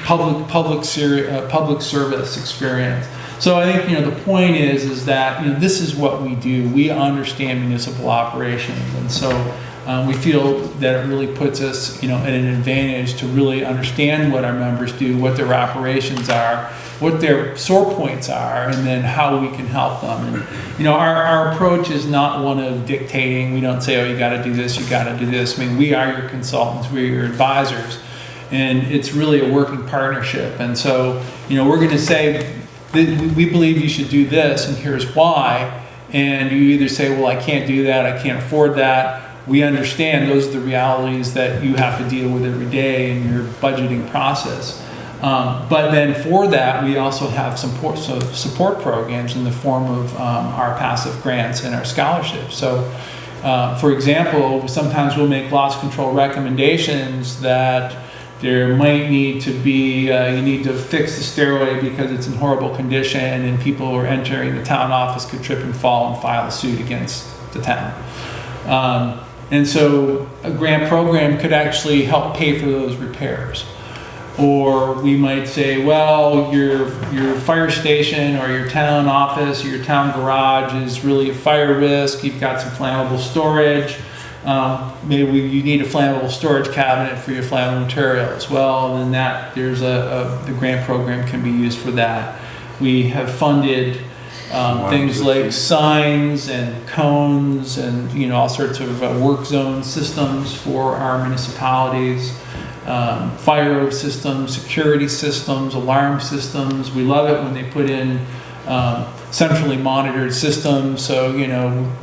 Speaker 6: public service experience. So I think, the point is that, this is what we do. We understand municipal operations. And so we feel that it really puts us, at an advantage to really understand what our members do, what their operations are, what their sore points are, and then how we can help them. And, our approach is not one of dictating. We don't say, oh, you got to do this, you got to do this. I mean, we are your consultants, we're your advisors, and it's really a working partnership. And so, we're going to say, we believe you should do this, and here's why. And you either say, well, I can't do that, I can't afford that. We understand those are the realities that you have to deal with every day in your budgeting process. But then for that, we also have support programs in the form of our passive grants and our scholarships. So, for example, sometimes we'll make loss control recommendations that There might need to be, you need to fix the stairway because it's in horrible condition and people who are entering the town office could trip and fall and file a suit against the town. And so a grant program could actually help pay for those repairs. Or we might say, well, your fire station or your town office or your town garage is really a fire risk. You've got some flammable storage. Maybe you need a flammable storage cabinet for your flammable materials. Well, then there's the grant program can be used for that. We have funded things like signs and cones and all sorts of work zone systems for our municipalities. Fire systems, security systems, alarm systems. We love it when they put in centrally monitored systems, so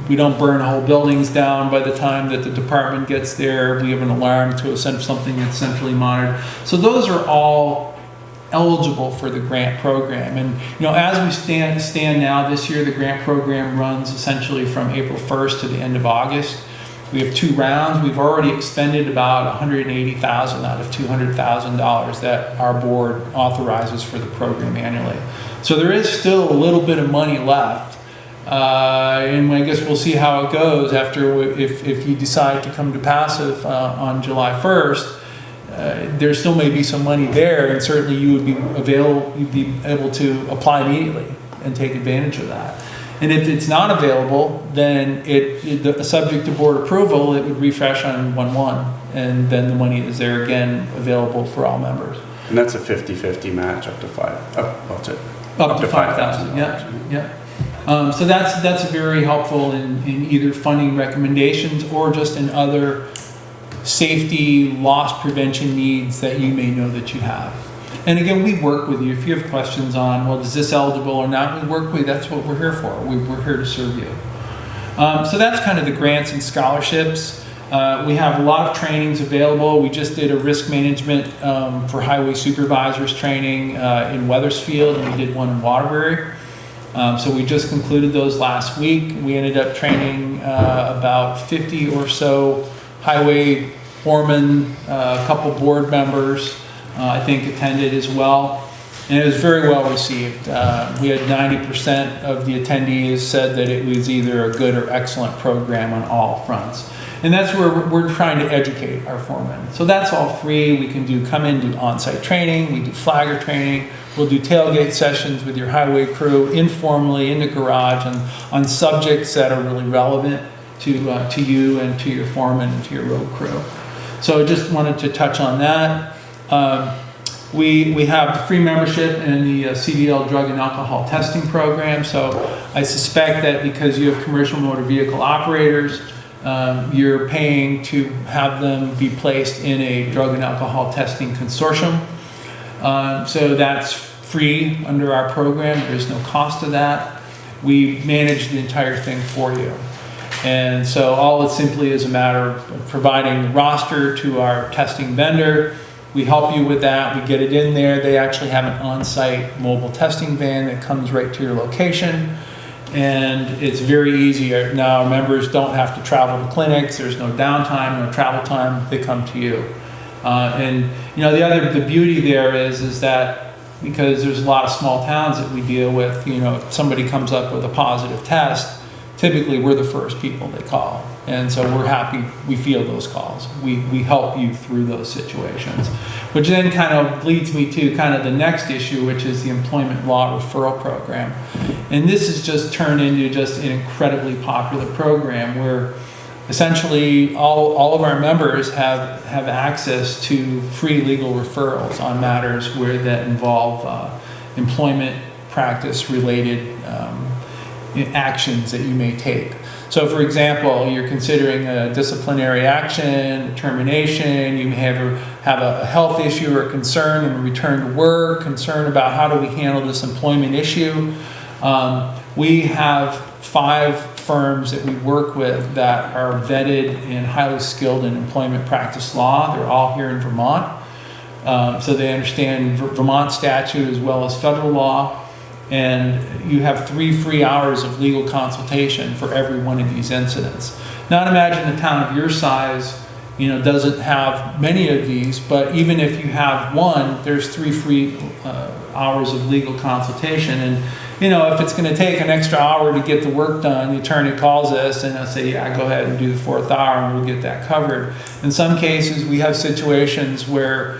Speaker 6: we don't burn whole buildings down by the time that the department gets there. We have an alarm to send something that's centrally monitored. So those are all eligible for the grant program. And as we stand now this year, the grant program runs essentially from April 1st to the end of August. We have 2 rounds. We've already expended about $180,000 out of $200,000 that our board authorizes for the program annually. So there is still a little bit of money left. And I guess we'll see how it goes after, if you decide to come to passive on July 1st. There still may be some money there, and certainly you'd be able to apply immediately and take advantage of that. And if it's not available, then subject to board approval, it would refresh on 1/1, and then the money is there again, available for all members.
Speaker 7: And that's a 50-50 match up to what's it?
Speaker 6: Up to 5,000, yeah. So that's very helpful in either funding recommendations or just in other safety, loss prevention needs that you may know that you have. And again, we work with you. If you have questions on, well, is this eligible or not, we work with you. That's what we're here for. We're here to serve you. So that's kind of the grants and scholarships. We have a lot of trainings available. We just did a risk management for highway supervisors training in Weathersfield, and we did one in Waterbury. So we just concluded those last week. We ended up training about 50 or so highway foremen, a couple board members, I think attended as well. And it was very well received. We had 90% of the attendees said that it was either a good or excellent program on all fronts. And that's where we're trying to educate our foremen. So that's all free. We can come in, do on-site training, we do flagger training, we'll do tailgate sessions with your highway crew informally in the garage on subjects that are really relevant to you and to your foreman and to your road crew. So I just wanted to touch on that. We have the free membership in the CDL drug and alcohol testing program. So I suspect that because you have commercial motor vehicle operators, you're paying to have them be placed in a drug and alcohol testing consortium. So that's free under our program. There is no cost to that. We manage the entire thing for you. And so all it simply is a matter of providing the roster to our testing vendor. We help you with that. We get it in there. They actually have an on-site mobile testing van that comes right to your location. And it's very easy. Now, our members don't have to travel to clinics. There's no downtime, no travel time. They come to you. And the beauty there is that because there's a lot of small towns that we deal with, if somebody comes up with a positive test, typically we're the first people they call. And so we're happy we field those calls. We help you through those situations, which then kind of leads me to kind of the next issue, which is the employment law referral program. And this has just turned into just an incredibly popular program where essentially all of our members have access to free legal referrals on matters that involve employment practice related actions that you may take. So for example, you're considering a disciplinary action, termination, you may have a health issue or concern in return to work, concern about how do we handle this employment issue. We have 5 firms that we work with that are vetted and highly skilled in employment practice law. They're all here in Vermont. So they understand Vermont statute as well as federal law. And you have 3 free hours of legal consultation for every one of these incidents. Now imagine a town of your size doesn't have many of these, but even if you have one, there's 3 free hours of legal consultation. And, if it's going to take an extra hour to get the work done, the attorney calls us and I'll say, yeah, go ahead and do the 4th hour and we'll get that covered. In some cases, we have situations where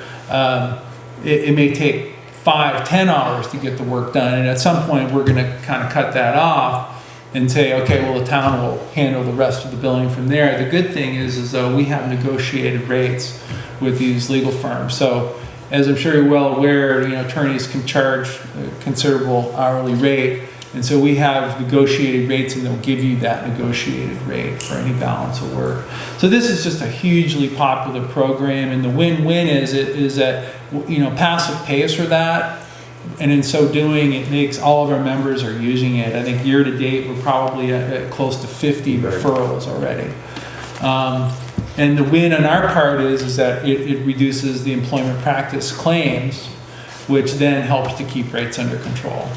Speaker 6: it may take 5-10 hours to get the work done. And at some point, we're going to kind of cut that off and say, okay, well, the town will handle the rest of the billing from there. The good thing is though we have negotiated rates with these legal firms. So as I'm sure you're well aware, attorneys can charge a considerable hourly rate. And so we have negotiated rates, and they'll give you that negotiated rate for any balance of work. So this is just a hugely popular program, and the win-win is that passive pays for that. And in so doing, it makes all of our members are using it. I think year to date, we're probably at close to 50 referrals already. And the win on our part is that it reduces the employment practice claims, which then helps to keep rates under control.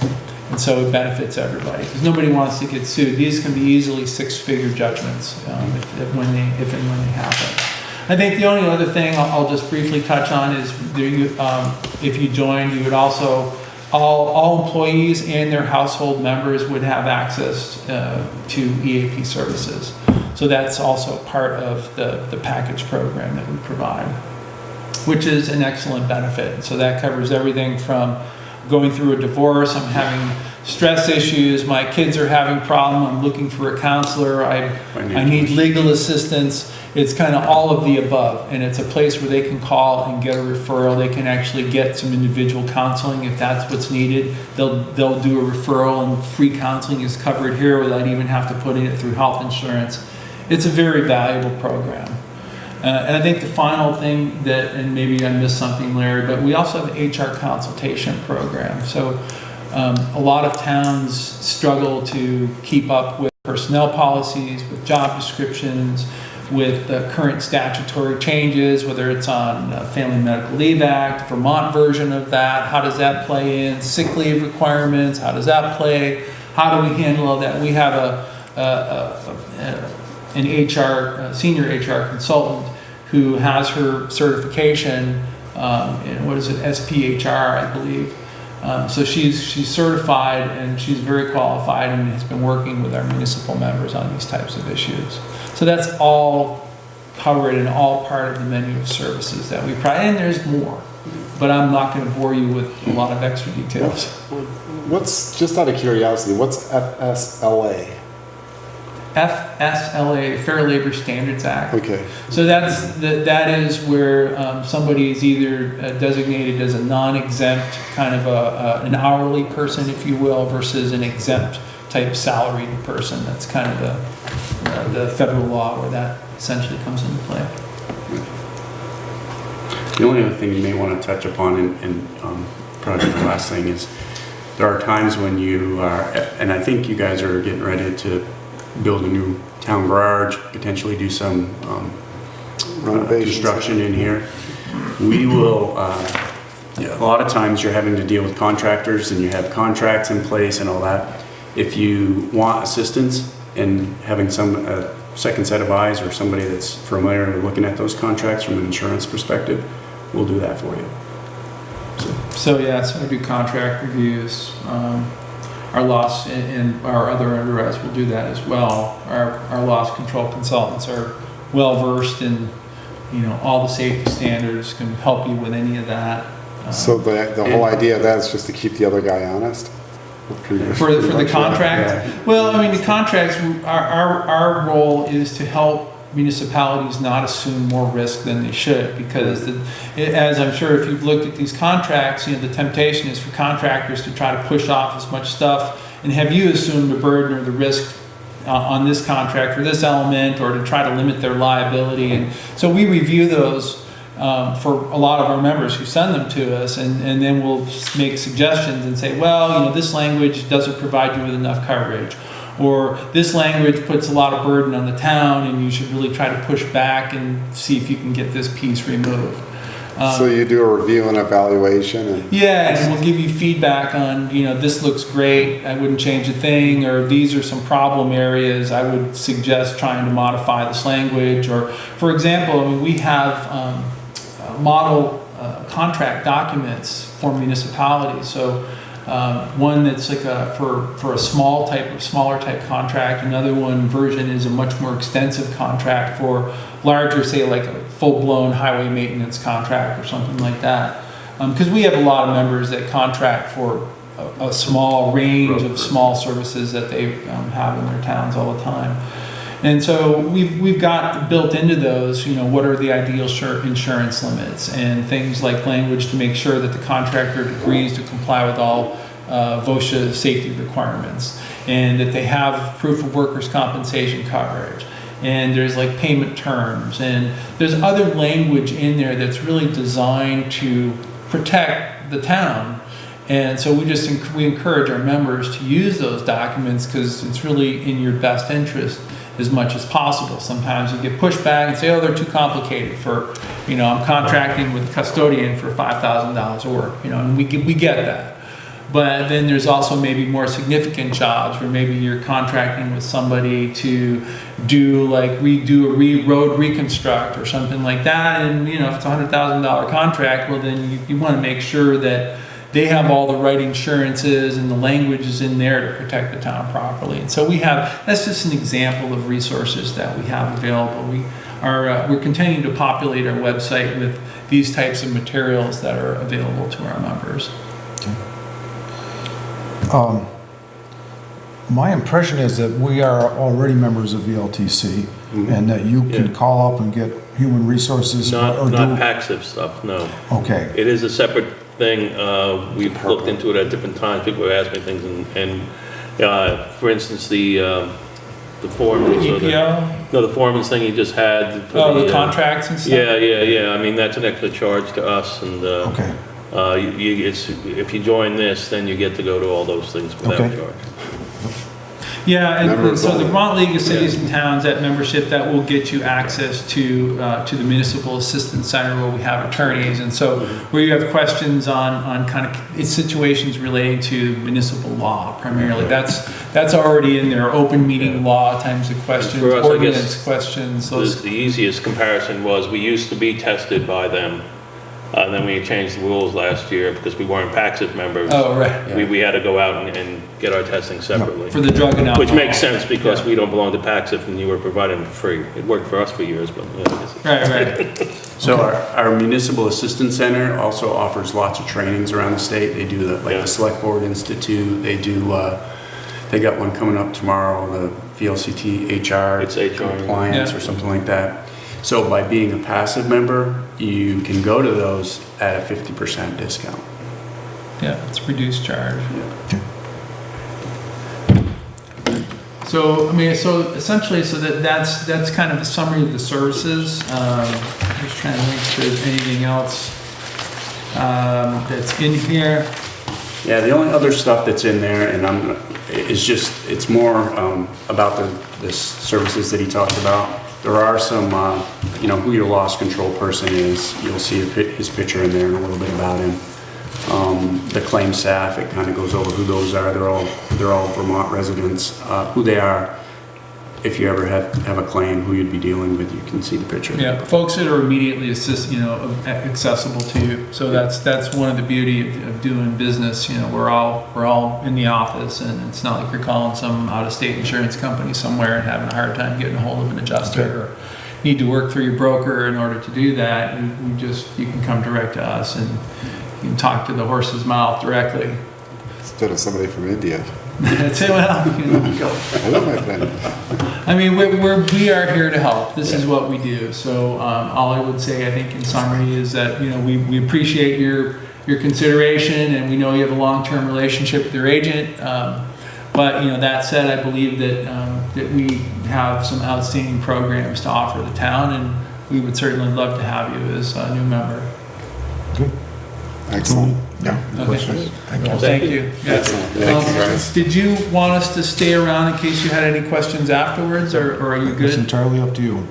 Speaker 6: And so it benefits everybody, because nobody wants to get sued. These can be easily 6-figure judgments if and when they happen. I think the only other thing I'll just briefly touch on is if you joined, you would also, all employees and their household members would have access to EAP services. So that's also part of the package program that we provide, which is an excellent benefit. So that covers everything from going through a divorce, I'm having stress issues, my kids are having problem, I'm looking for a counselor, I need legal assistance. It's kind of all of the above, and it's a place where they can call and get a referral. They can actually get some individual counseling if that's what's needed. They'll do a referral, and free counseling is covered here without even have to put it through health insurance. It's a very valuable program. And I think the final thing that, and maybe I missed something, Larry, but we also have an HR consultation program. So a lot of towns struggle to keep up with personnel policies, with job descriptions, with the current statutory changes, whether it's on Family Medical Leave Act, Vermont version of that, how does that play in, sick leave requirements, how does that play, how do we handle all that? We have an HR, senior HR consultant who has her certification in, what is it, SPHR, I believe. So she's certified and she's very qualified and has been working with our municipal members on these types of issues. So that's all covered and all part of the menu of services that we provide. And there's more, but I'm not going to bore you with a lot of extra details.
Speaker 3: What's, just out of curiosity, what's FSLA?
Speaker 6: FSLA, Fair Labor Standards Act.
Speaker 3: Okay.
Speaker 6: So that is where somebody is either designated as a non-exempt, kind of an hourly person, if you will, versus an exempt type salaried person. That's kind of the federal law where that essentially comes into play.
Speaker 7: The only other thing you may want to touch upon, and probably the last thing, is there are times when you are, and I think you guys are getting ready to build a new town garage, potentially do some construction in here. We will, a lot of times you're having to deal with contractors and you have contracts in place and all that. If you want assistance in having some second set of eyes or somebody that's familiar with looking at those contracts from an insurance perspective, we'll do that for you.
Speaker 6: So I do contract reviews. Our loss and our other underwriters will do that as well. Our loss control consultants are well versed in, all the safety standards, can help you with any of that.
Speaker 3: So the whole idea of that is just to keep the other guy honest?
Speaker 6: For the contract?
Speaker 3: Yeah.
Speaker 6: Well, I mean, the contracts, our role is to help municipalities not assume more risk than they should, because as I'm sure if you've looked at these contracts, the temptation is for contractors to try to push off as much stuff and have you assume the burden or the risk on this contract for this element, or to try to limit their liability. And so we review those for a lot of our members who send them to us, and then we'll make suggestions and say, well, this language doesn't provide you with enough coverage, or this language puts a lot of burden on the town and you should really try to push back and see if you can get this piece removed.
Speaker 3: So you do a review and evaluation and?
Speaker 6: Yeah, and we'll give you feedback on, this looks great, I wouldn't change a thing, or these are some problem areas, I would suggest trying to modify this language. Or, for example, I mean, we have model contract documents for municipalities. So one that's like for a smaller type contract. Another version is a much more extensive contract for larger, say like a full-blown highway maintenance contract or something like that. Because we have a lot of members that contract for a small range of small services that they have in their towns all the time. And so we've got built into those, what are the ideal insurance limits and things like language to make sure that the contractor agrees to comply with all VOSHA safety requirements, and that they have proof of workers' compensation coverage. And there's like payment terms, and there's other language in there that's really designed to protect the town. And so we encourage our members to use those documents because it's really in your best interest as much as possible. Sometimes you get pushback and say, oh, they're too complicated for, I'm contracting with a custodian for $5,000 of work, and we get that. But then there's also maybe more significant jobs where maybe you're contracting with somebody to do a road reconstruct or something like that. And, if it's a $100,000 contract, well, then you want to make sure that they have all the right insurances and the language is in there to protect the town properly. And so that's just an example of resources that we have available. We're continuing to populate our website with these types of materials that are available to our members.
Speaker 2: My impression is that we are already members of VLTC, and that you can call up and get human resources.
Speaker 5: Not PACSIF stuff, no.
Speaker 2: Okay.
Speaker 5: It is a separate thing. We've looked into it at different times. People have asked me things, and for instance, the foreman.
Speaker 6: EPO?
Speaker 5: The foreman's thing he just had.
Speaker 6: For the contracts and stuff?
Speaker 5: Yeah. I mean, that's an extra charge to us, and
Speaker 2: Okay.
Speaker 5: if you join this, then you get to go to all those things without charge.
Speaker 6: Yeah, and so the Vermont League of Cities and Towns, that membership, that will get you access to the Municipal Assistance Center where we have attorneys. And so where you have questions on kind of situations relating to municipal law primarily, that's already in there. Open meeting law types of questions,
Speaker 5: For us,
Speaker 6: ordinance questions.
Speaker 5: The easiest comparison was we used to be tested by them. And then we changed the rules last year because we weren't PACSIF members.
Speaker 6: Oh, right.
Speaker 5: We had to go out and get our testing separately.
Speaker 6: For the drug and alcohol.
Speaker 5: Which makes sense because we don't belong to PACSIF and you were providing them for free. It worked for us for years, but
Speaker 6: Right.
Speaker 7: So our Municipal Assistance Center also offers lots of trainings around the state. They do the Select Board Institute. They do, they got one coming up tomorrow, the VLCT HR compliance or something like that. So by being a passive member, you can go to those at a 50% discount.
Speaker 6: Yeah, it's reduced charge. So, so essentially, that's kind of the summary of the services. Just trying to think if there's anything else that's in here.
Speaker 7: Yeah, the only other stuff that's in there, and it's more about the services that he talked about. There are some, who your loss control person is. You'll see his picture in there and a little bit about him. The claim staff, it kind of goes over who those are. They're all Vermont residents. Who they are, if you ever have a claim, who you'd be dealing with, you can see the picture.
Speaker 6: Yeah, folks that are immediately accessible to you. So that's one of the beauty of doing business. We're all in the office, and it's not like you're calling some out-of-state insurance company somewhere and having a hard time getting a hold of an adjuster, or need to work through your broker in order to do that. You can come direct to us, and you can talk to the horse's mouth directly.
Speaker 3: Instead of somebody from India.
Speaker 6: Say, well,
Speaker 3: Hello, my friend.
Speaker 6: we are here to help. This is what we do. So all I would say, I think, in summary, is that we appreciate your consideration, and we know you have a long-term relationship with your agent. But that said, I believe that we have some outstanding programs to offer the town, and we would certainly love to have you as a new member.
Speaker 2: Good.
Speaker 3: Excellent.
Speaker 2: Yeah.
Speaker 6: Okay. Thank you. Yeah.
Speaker 3: Excellent. Thank you, guys.
Speaker 6: Did you want us to stay around in case you had any questions afterwards, or are you
Speaker 2: It's
Speaker 6: good?
Speaker 2: entirely up to you.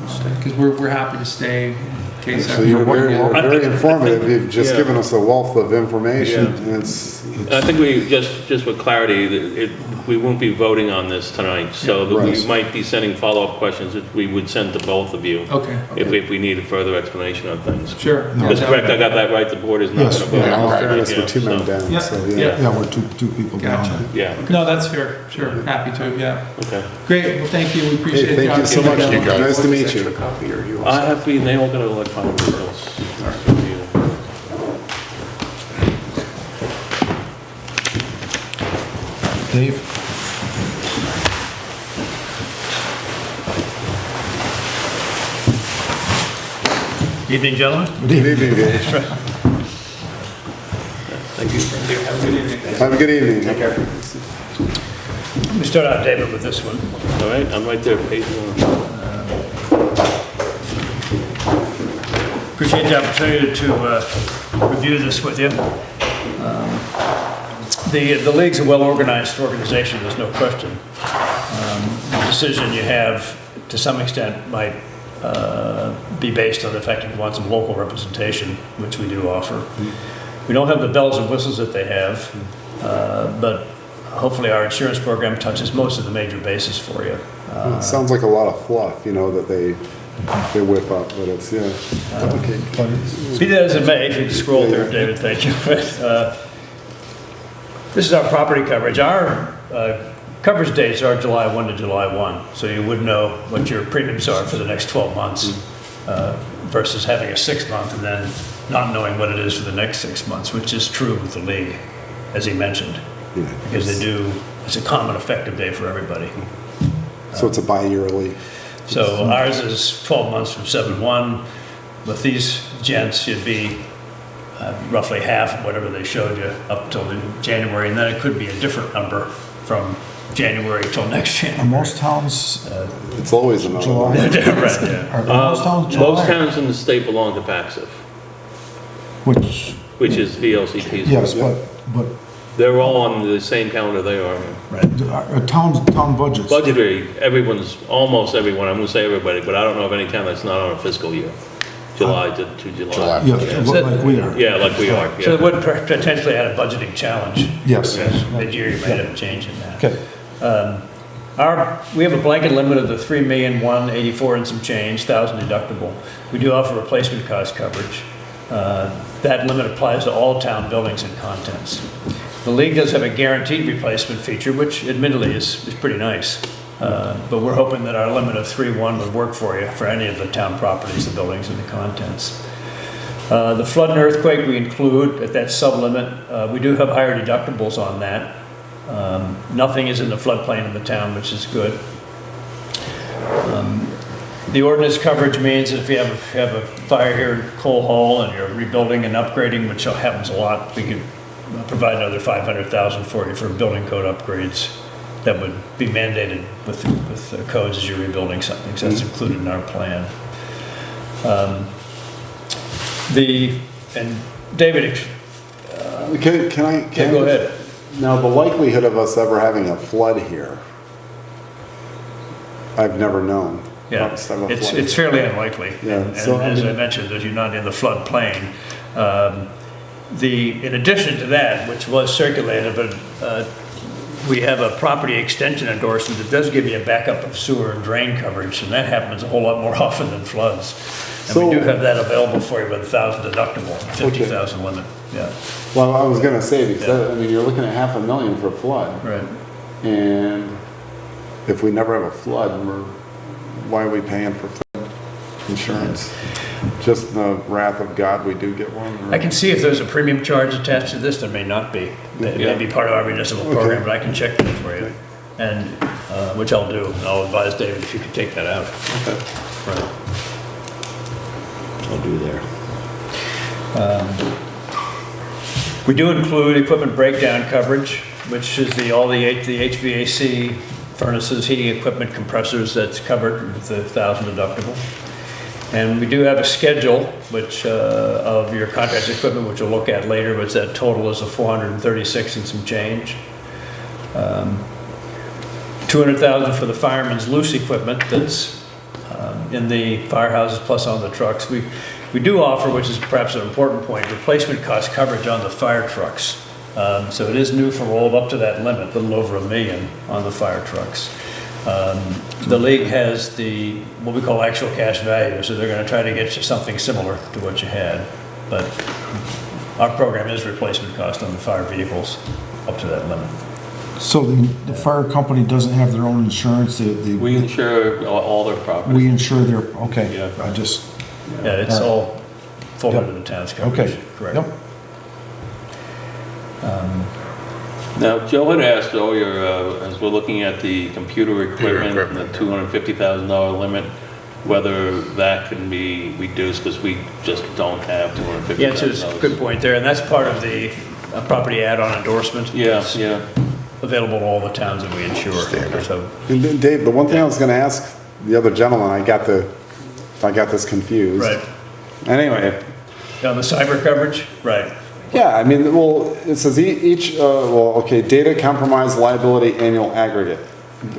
Speaker 6: Because we're happy to stay in case.
Speaker 3: So you're very, very
Speaker 5: I
Speaker 3: informative.
Speaker 5: think-
Speaker 3: You've just
Speaker 5: yeah.
Speaker 3: given us a wealth of information,
Speaker 5: Yeah.
Speaker 3: and it's,
Speaker 5: I think we, just with clarity, we won't be voting on this tonight, so that we
Speaker 3: Right.
Speaker 5: might be sending follow-up questions that we would send to both of you.
Speaker 6: Okay.
Speaker 5: If we need a further explanation on things.
Speaker 6: Sure.
Speaker 5: That's correct, I got that right, the board is not
Speaker 2: Yes.
Speaker 5: going to vote.
Speaker 3: in all
Speaker 5: on it,
Speaker 3: fairness,
Speaker 5: yeah,
Speaker 3: we're two men
Speaker 5: so-
Speaker 3: down,
Speaker 6: Yeah.
Speaker 3: so,
Speaker 6: Yeah.
Speaker 2: Yeah, we're two people down.
Speaker 6: Gotcha.
Speaker 5: Yeah,
Speaker 6: No, that's fair. Sure. Happy to. Yeah.
Speaker 5: okay.
Speaker 6: Great. Well, thank you. We appreciate
Speaker 3: Hey, thank
Speaker 6: the
Speaker 3: you so much,
Speaker 6: opportunity.
Speaker 3: you guys. Nice to meet you.
Speaker 7: Extra copy, or you all
Speaker 5: I
Speaker 7: set?
Speaker 5: have to be, they all got electronic materials.
Speaker 2: Dave?
Speaker 8: Evening, gentlemen.
Speaker 3: Good evening, Dave.
Speaker 5: Thank you.
Speaker 3: Have a good evening.
Speaker 8: Let me start out, David, with this one.
Speaker 5: All right, I'm right there, page one.
Speaker 8: Appreciate the opportunity to review this with you. The League's a well-organized organization, there's no question. The decision you have, to some extent, might be based on the fact that you want some local representation, which we do offer. We don't have the bells and whistles that they have, but hopefully our insurance program touches most of the major bases for you.
Speaker 3: It sounds like a lot of fluff, you know, that they whip up, but it's, yeah. Okay.
Speaker 8: Be that as it may, if you scroll there, David, thank you. This is our property coverage. Our coverage dates are July 1 to July 1, so you would know what your premiums are for the next 12 months versus having a 6-month and then not knowing what it is for the next 6 months, which is true with the League, as he mentioned, because it's a common effective day for everybody.
Speaker 3: So it's a bi-yearly.
Speaker 8: So ours is 12 months from 7/1. With these gents, you'd be roughly half of whatever they showed you up till January, and then it could be a different number from January till next
Speaker 2: Are
Speaker 8: January.
Speaker 2: most towns
Speaker 3: It's always another
Speaker 2: July?
Speaker 3: one.
Speaker 8: Right, yeah.
Speaker 2: Are most towns July?
Speaker 5: Most towns in the state belong to Paxiv,
Speaker 2: Which,
Speaker 5: which is VLCT's.
Speaker 2: yes, but
Speaker 5: They're all on the same calendar they are.
Speaker 2: town budgets.
Speaker 5: Budgetary, almost everyone, I'm gonna say everybody, but I don't know of any town that's not on a fiscal year, July to July.
Speaker 2: Yeah, like we are.
Speaker 5: Yeah, like we are,
Speaker 8: So it
Speaker 5: yeah.
Speaker 8: would potentially add a budgeting challenge.
Speaker 2: Yes.
Speaker 8: Mid-year, you might have a change in that.
Speaker 2: Okay.
Speaker 8: We have a blanket limit of the 3,184,000 and some change, 1,000 deductible. We do offer replacement cost coverage. That limit applies to all town buildings and contents. The League does have a guaranteed replacement feature, which admittedly is pretty nice. But we're hoping that our limit of 3.1 would work for you for any of the town properties, the buildings and the contents. The flood and earthquake we include at that sub-limit. We do have higher deductibles on that. Nothing is in the floodplain in the town, which is good. The ordinance coverage means that if you have a fire here in Coal Hall and you're rebuilding and upgrading, which happens a lot, we could provide another $500,000 for you for building code upgrades that would be mandated with the codes as you're rebuilding something. So that's included in our plan. And David,
Speaker 3: Can I?
Speaker 8: go ahead.
Speaker 3: Now, the likelihood of us ever having a flood here, I've never known.
Speaker 8: Yeah,
Speaker 3: Us have a
Speaker 8: it's
Speaker 3: flood.
Speaker 8: fairly unlikely.
Speaker 3: Yeah,
Speaker 8: And
Speaker 3: so,
Speaker 8: as
Speaker 3: I
Speaker 8: I
Speaker 3: mean-
Speaker 8: mentioned, that you're not in the floodplain. In addition to that, which was circulated, but we have a property extension endorsement that does give you a backup of sewer and drain coverage, and that happens a whole lot more often than floods. And we do
Speaker 3: So-
Speaker 8: have that available for you with a 1,000 deductible, 50,000 limit. Yeah,
Speaker 3: Well, I was gonna say, because, I mean, you're looking at $500,000 for a flood.
Speaker 8: right.
Speaker 3: And if we never have a flood, why are we paying for flood insurance? Just the wrath of God, we do get one? or-
Speaker 8: I can see if there's a premium charge attached to this, there may not be. It may be part of our municipal program, but I can check that for you. And, which I'll do, and I'll advise David if you could take that out.
Speaker 3: Okay.
Speaker 8: Right. I'll do there. We do include equipment breakdown coverage, which is all the HVAC furnaces, heating equipment, compressors that's covered with the 1,000 deductible. And we do have a schedule, which of your contract equipment, which we'll look at later, but that total is a 436 and some change. 200,000 for the fireman's loose equipment that's in the firehouses plus on the trucks. We do offer, which is perhaps an important point, replacement cost coverage on the fire trucks. So it is new for rolled up to that limit, a little over $1 million on the fire trucks. The league has the, what we call actual cash value, so they're going to try to get you something similar to what you had. But our program is replacement cost on the fire vehicles up to that limit.
Speaker 2: So the fire company doesn't have their own insurance?
Speaker 5: We insure all their properties.
Speaker 2: We insure their, okay.
Speaker 5: Yeah.
Speaker 2: I just,
Speaker 8: Yeah, it's all folded
Speaker 2: Yep.
Speaker 8: in the town's coverage.
Speaker 2: okay.
Speaker 8: Correct.
Speaker 2: Yep.
Speaker 5: Now, Joe had asked earlier, as we're looking at the computer equipment and the $250,000 limit, whether that can be reduced because we just don't have $250,000.
Speaker 8: Yeah, it's a good point there, and that's part of the property add-on endorsement.
Speaker 5: Yeah,
Speaker 8: It's
Speaker 5: yeah.
Speaker 8: available to all the towns that we insure. So,
Speaker 3: And then, Dave, the one thing I was gonna ask the other gentleman, I got this confused.
Speaker 8: right.
Speaker 3: Anyway,
Speaker 8: On the cyber coverage, right.
Speaker 3: yeah, I mean, well, it says data compromise liability annual aggregate.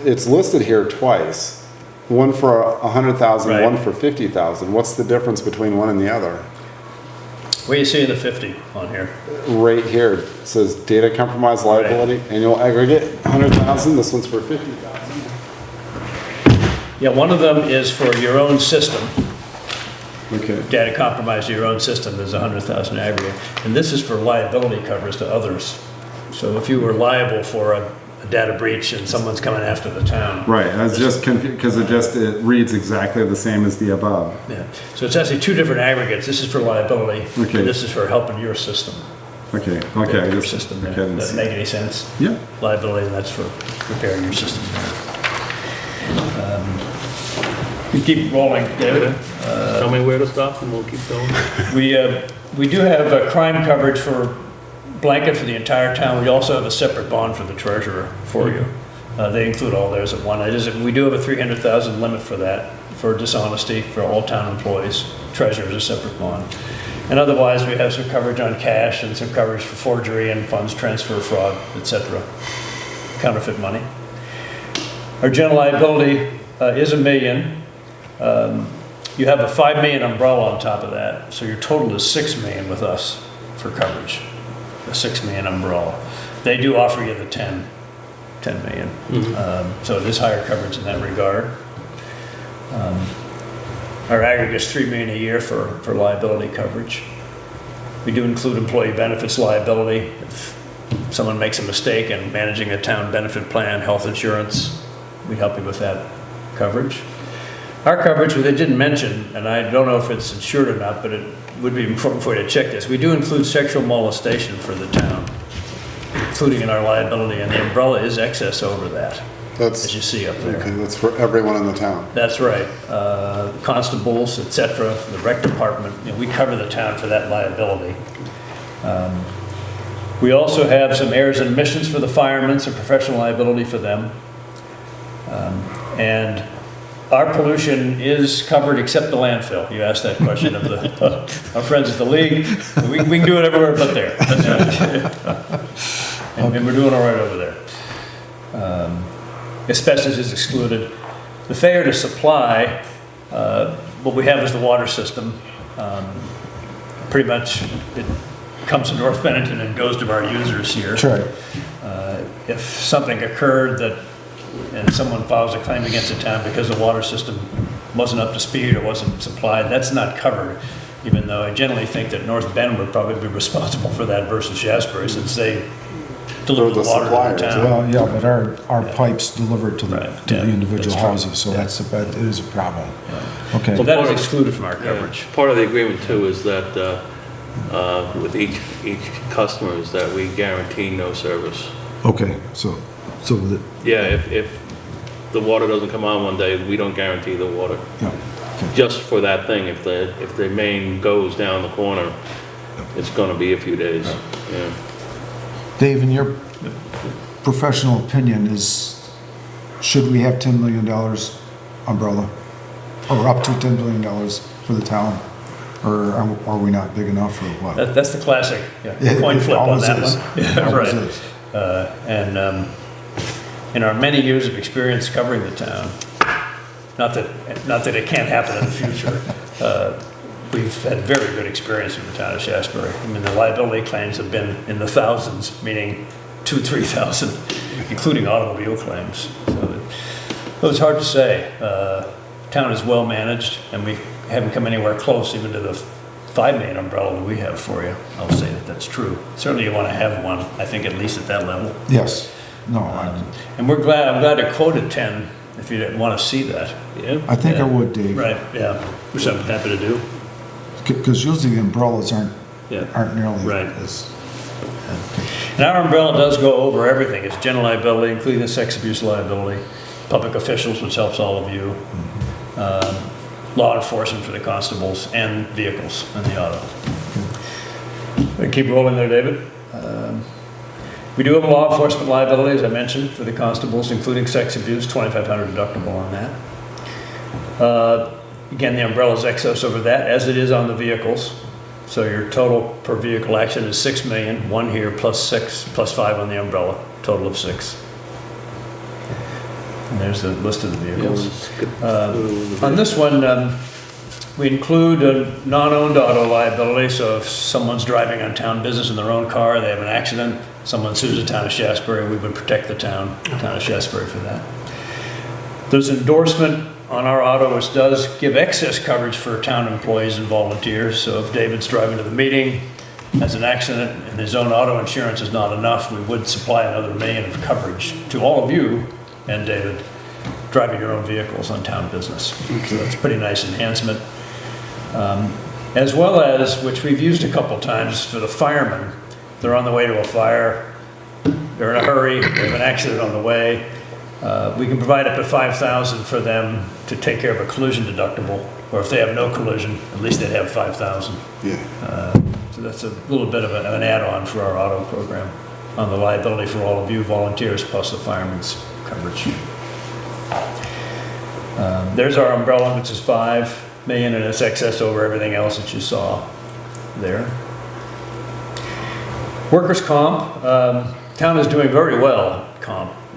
Speaker 3: It's listed here twice. One for 100,000,
Speaker 8: Right.
Speaker 3: one for 50,000. What's the difference between one and the other?
Speaker 8: Where you see the 50 on here?
Speaker 3: Right here, it says data compromise liability annual aggregate, 100,000. This one's for 50,000.
Speaker 8: Yeah, one of them is for your own system.
Speaker 3: Okay.
Speaker 8: Data compromise to your own system, there's 100,000 aggregate. And this is for liability covers to others. So if you were liable for a data breach and someone's coming after the town.
Speaker 3: Right, I was just confused because it reads exactly the same as the above.
Speaker 8: Yeah, so it's actually two different aggregates. This is for liability,
Speaker 3: Okay.
Speaker 8: and this is for helping your system.
Speaker 3: Okay, okay. I
Speaker 8: Your
Speaker 3: just
Speaker 8: system,
Speaker 3: I
Speaker 8: yeah.
Speaker 3: couldn't
Speaker 8: Does
Speaker 3: see.
Speaker 8: that make any sense?
Speaker 3: Yeah.
Speaker 8: Liability, and that's for repairing your system. We keep rolling, David.
Speaker 5: Tell me where to stop and we'll keep going.
Speaker 8: We do have a crime coverage for blanket for the entire town. We also have a separate bond for the treasurer for you. They include all theirs at one. We do have a 300,000 limit for that, for dishonesty for all town employees. Treasurer's a separate bond. And otherwise, we have some coverage on cash and some coverage for forgery and funds transfer fraud, etc. Counterfeit money. Our general liability is $1 million. You have a $5 million umbrella on top of that, so your total is $6 million with us for coverage. A $6 million umbrella. They do offer you the 10 million. So it is higher coverage in that regard. Our aggregate is $3 million a year for liability coverage. We do include employee benefits liability. If someone makes a mistake in managing a town benefit plan, health insurance, we help you with that coverage. Our coverage, which I didn't mention, and I don't know if it's insured or not, but it would be important for you to check this. We do include sexual molestation for the town, including in our liability, and the umbrella is excess over that, as you see up there.
Speaker 3: Okay, that's for everyone in the town.
Speaker 8: That's right. Constables, et cetera, the rec department, we cover the town for that liability. We also have some errors and omissions for the firemen, some professional liability for them. And our pollution is covered except the landfill. You asked that question of our friends at the league. We can do it everywhere but there. And we're doing all right over there. Asbestos is excluded. The failure to supply, what we have is the water system. Pretty much it comes to North Bennington and goes to our users here.
Speaker 2: That's right.
Speaker 8: If something occurred and someone files a claim against the town because the water system wasn't up to speed or wasn't supplied, that's not covered, even though I generally think that North Bend would probably be responsible for that versus Shaftsbury, since they deliver the water to
Speaker 3: suppliers,
Speaker 8: the town.
Speaker 2: Well, yeah, but our pipes delivered to the
Speaker 8: Right,
Speaker 2: to
Speaker 8: yeah,
Speaker 2: the individual
Speaker 8: that's true.
Speaker 2: houses, so it is a problem. Okay.
Speaker 8: So that is excluded from our coverage.
Speaker 5: Part of the agreement too is that with each customer is that we guarantee no service.
Speaker 2: Okay, so the,
Speaker 5: Yeah, if the water doesn't come on one day, we don't guarantee the water.
Speaker 2: yeah, okay.
Speaker 5: Just for that thing, if the main goes down the corner, it's gonna be a few days, yeah.
Speaker 2: Dave, in your professional opinion, should we have $10 million umbrella? Or up to $10 million for the town? Or are we not big enough, or what?
Speaker 8: That's the classic
Speaker 2: It
Speaker 8: coin flip on
Speaker 2: always
Speaker 8: that
Speaker 2: is.
Speaker 8: one.
Speaker 2: It
Speaker 8: Yeah,
Speaker 2: always
Speaker 8: right.
Speaker 2: is.
Speaker 8: And in our many years of experience covering the town, not that it can't happen in the future. We've had very good experience in the town of Shaftsbury. I mean, the liability claims have been in the thousands, meaning 2,000-3,000, including automobile claims. So it's hard to say. Town is well managed, and we haven't come anywhere close even to the 5 million umbrella that we have for you. I'll say that that's true. Certainly you want to have one, I think, at least at that level.
Speaker 2: Yes. No,
Speaker 8: And I'm glad I quoted 10 if you didn't want to see that.
Speaker 5: Yeah.
Speaker 2: I think I would, Dave.
Speaker 8: Right, yeah, which I'm happy to do.
Speaker 2: Because usually the umbrellas
Speaker 8: Yeah.
Speaker 2: aren't nearly
Speaker 8: Right.
Speaker 2: as.
Speaker 8: And our umbrella does go over everything. It's general liability, including the sex abuse liability, public officials, which helps all of you, law enforcement for the constables, and vehicles and the auto. Keep rolling there, David. We do have a law enforcement liability, as I mentioned, for the constables, including sex abuse, $2,500 deductible on that. Again, the umbrella's excess over that, as it is on the vehicles. So your total per vehicle accident is 6 million, 1 here, plus 6, plus 5 on the umbrella, total of 6. And there's the list of the vehicles. On this one, we include a non-owned auto liability, so if someone's driving on town business in their own car, they have an accident, someone sues the town of Shaftsbury, we would protect the town of Shaftsbury for that. There's endorsement on our auto, which does give excess coverage for town employees and volunteers. So if David's driving to the meeting, has an accident, and his own auto insurance is not enough, we would supply another $1 million of coverage to all of you and David driving your own vehicles on town business. So that's a pretty nice enhancement. As well as, which we've used a couple times for the firemen. They're on the way to a fire, they're in a hurry, they have an accident on the way. We can provide up to $5,000 for them to take care of a collision deductible, or if they have no collision, at least they'd have $5,000.
Speaker 3: Yeah.
Speaker 8: So that's a little bit of an add-on for our auto program on the liability for all of you volunteers plus the fireman's coverage. There's our umbrella, which is 5 million, and it's excess over everything else that you saw there. Workers' comp, town is doing very well,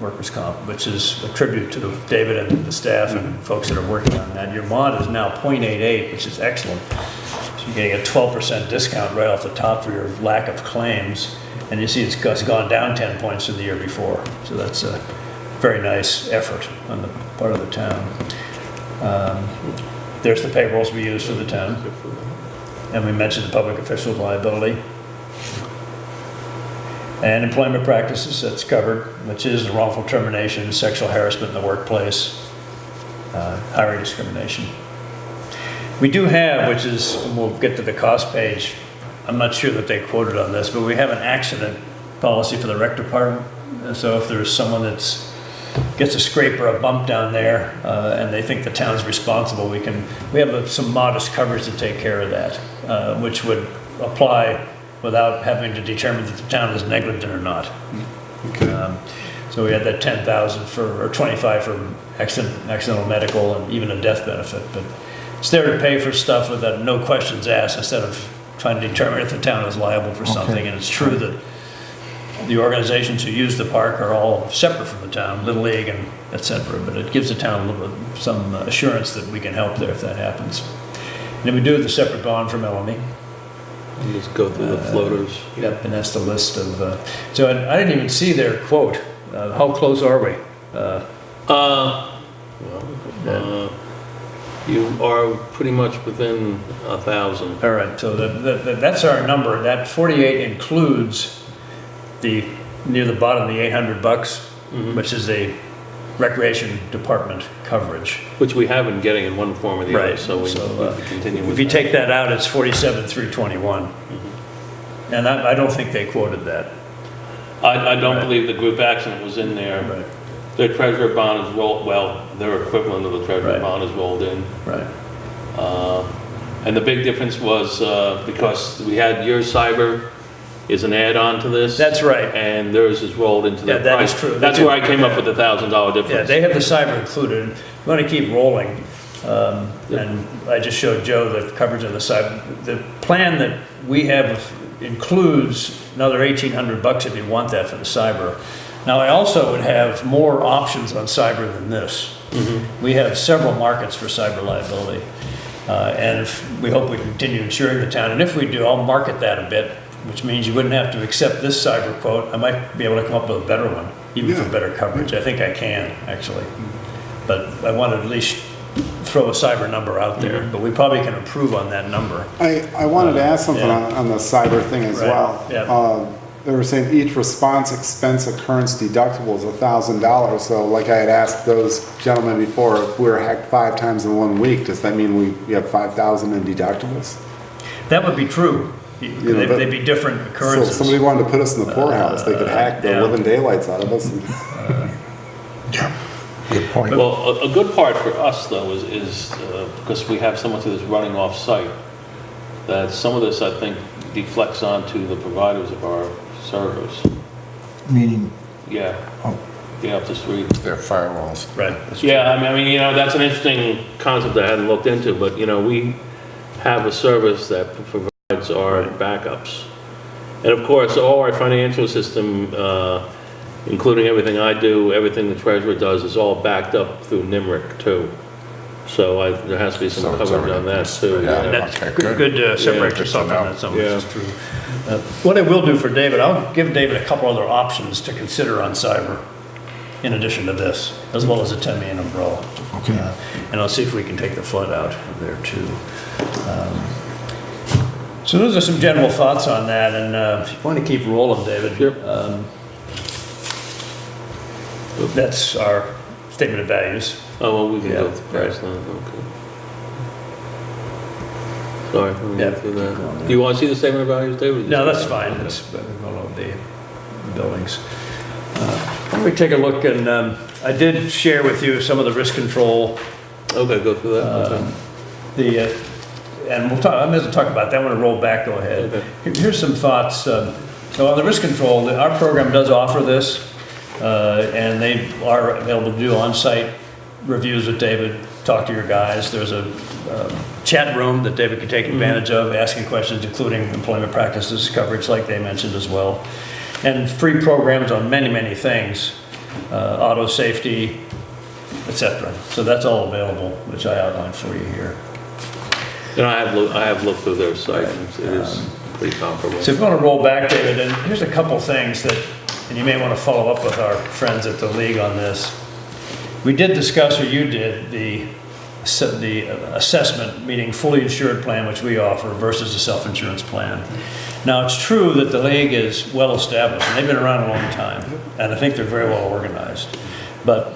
Speaker 8: workers' comp, which is a tribute to David and the staff and folks that are working on that. Your mod is now 0.88, which is excellent. So you're getting a 12% discount right off the top for your lack of claims. And you see it's gone down 10 points from the year before. So that's a very nice effort on the part of the town. There's the payrolls we use for the town. And we mentioned the public official liability. And employment practices, that's covered, which is wrongful termination, sexual harassment in the workplace, hiring discrimination. We do have, which is, and we'll get to the cost page, I'm not sure that they quoted on this, but we have an accident policy for the rec department. And so if there's someone that's gets a scrape or a bump down there, and they think the town's responsible, we have some modest coverage to take care of that, which would apply without having to determine that the town is negligent or not.
Speaker 3: Okay.
Speaker 8: So we had that 10,000 or 25 for accidental medical and even a death benefit. But it's there to pay for stuff without no questions asked instead of trying to determine if the town is liable for something. And it's true that the organizations who use the park are all separate from the town, Little League and et cetera. But it gives the town a little bit, some assurance that we can help there if that happens. And then we do have the separate bond for Melanie.
Speaker 5: Just go through the floaters.
Speaker 8: Yep, and that's the list of, so I didn't even see their quote. How close are we?
Speaker 5: You are pretty much within 1,000.
Speaker 8: All right, so that's our number. That 48 includes near the bottom, the $800, which is a recreation department coverage.
Speaker 5: Which we have been getting in one form or the other,
Speaker 8: Right,
Speaker 5: so we continue with
Speaker 8: if you
Speaker 5: that.
Speaker 8: take that out, it's 47,321. And I don't think they quoted that.
Speaker 5: I don't
Speaker 8: Right.
Speaker 5: believe the group accident was in there.
Speaker 8: Right.
Speaker 5: Their treasurer bond is rolled, well, their equivalent of the treasurer
Speaker 8: Right.
Speaker 5: bond is rolled in.
Speaker 8: Right.
Speaker 5: And the big difference was because we had your cyber is an add-on to this.
Speaker 8: That's right.
Speaker 5: And theirs is rolled into the
Speaker 8: Yeah, that
Speaker 5: price.
Speaker 8: is true.
Speaker 5: That's where I came up with the $1,000 difference.
Speaker 8: Yeah, they have the cyber included. We want to keep rolling. And I just showed Joe the coverage of the cyber. The plan that we have includes another $1,800 if you want that for the cyber. Now, I also would have more options on cyber than this. We have several markets for cyber liability. And we hope we continue insuring the town. And if we do, I'll market that a bit, which means you wouldn't have to accept this cyber quote. I might be able to come up with a better one, even for better coverage. I think I can, actually. But I want to at least throw a cyber number out there, but we probably can improve on that number.
Speaker 3: I wanted to ask something
Speaker 8: Yeah.
Speaker 3: on the cyber thing as
Speaker 8: Right,
Speaker 3: well.
Speaker 8: yeah.
Speaker 3: They were saying each response expense occurrence deductible is $1,000. So like I had asked those gentlemen before, if we were hacked 5 times in 1 week, does that mean we have 5,000 in deductibles?
Speaker 8: That would be true.
Speaker 3: know,
Speaker 8: They'd be different
Speaker 3: So if
Speaker 8: occurrences.
Speaker 3: somebody wanted to put us in the poorhouse, they could hack the
Speaker 8: yeah.
Speaker 3: living daylights out of us.
Speaker 2: Good point.
Speaker 5: Well, a good part for us, though, is because we have so much of this running off-site, that some of this, I think, deflects onto the providers of our servers.
Speaker 2: Meaning,
Speaker 5: Yeah,
Speaker 2: oh,
Speaker 5: yeah, up the street.
Speaker 2: their firewalls.
Speaker 8: Right. that's
Speaker 5: Yeah, I mean, that's an interesting concept I hadn't looked into, but, we have a service that provides our backups. And of course, all our financial system, including everything I do, everything the treasurer does, is all backed up through NIMRIC too. So there has to be some
Speaker 2: So it's
Speaker 5: coverage on that too.
Speaker 2: Yeah.
Speaker 8: That's
Speaker 2: Okay,
Speaker 8: good,
Speaker 2: good.
Speaker 8: good to separate
Speaker 2: Good
Speaker 8: yourself
Speaker 2: to
Speaker 8: on
Speaker 2: know.
Speaker 8: that, some of this
Speaker 5: Yeah.
Speaker 8: is true. What I will do for David, I'll give David a couple other options to consider on cyber, in addition to this, as well as a 10 million umbrella.
Speaker 2: Okay.
Speaker 8: And I'll see if we can take the flood out of there too. So those are some general thoughts on that, and if you want to keep rolling, David.
Speaker 5: Sure.
Speaker 8: That's our statement of values.
Speaker 5: Oh, well, we can go
Speaker 8: Yeah,
Speaker 5: past that, okay. Sorry, let me
Speaker 8: Yeah,
Speaker 5: go through
Speaker 8: keep
Speaker 5: that.
Speaker 8: going there.
Speaker 5: Do you want to see the statement of values, David?
Speaker 8: No, that's fine, that's all of the buildings. Let me take a look, and I did share with you some of the risk control,
Speaker 5: Okay, go through that. Okay.
Speaker 8: and we'll talk, I'm going to talk about that, I'm going to roll back, go ahead. Here's some thoughts. So on the risk control, our program does offer this, and they are available to do on-site reviews with David, talk to your guys. There's a chat room that David can take advantage of, asking questions, including employment practices coverage, like they mentioned as well. And free programs on many, many things, auto safety, etc. So that's all available, which I outlined for you here.
Speaker 5: And I have looked through their site, and it is pretty comparable.
Speaker 8: So if you want to roll back, David, and here's a couple things that, and you may want to follow up with our friends at the league on this. We did discuss, or you did, the assessment, meaning fully insured plan, which we offer, versus a self-insurance plan. Now, it's true that the league is well established, and they've been around a long time, and I think they're very well organized. But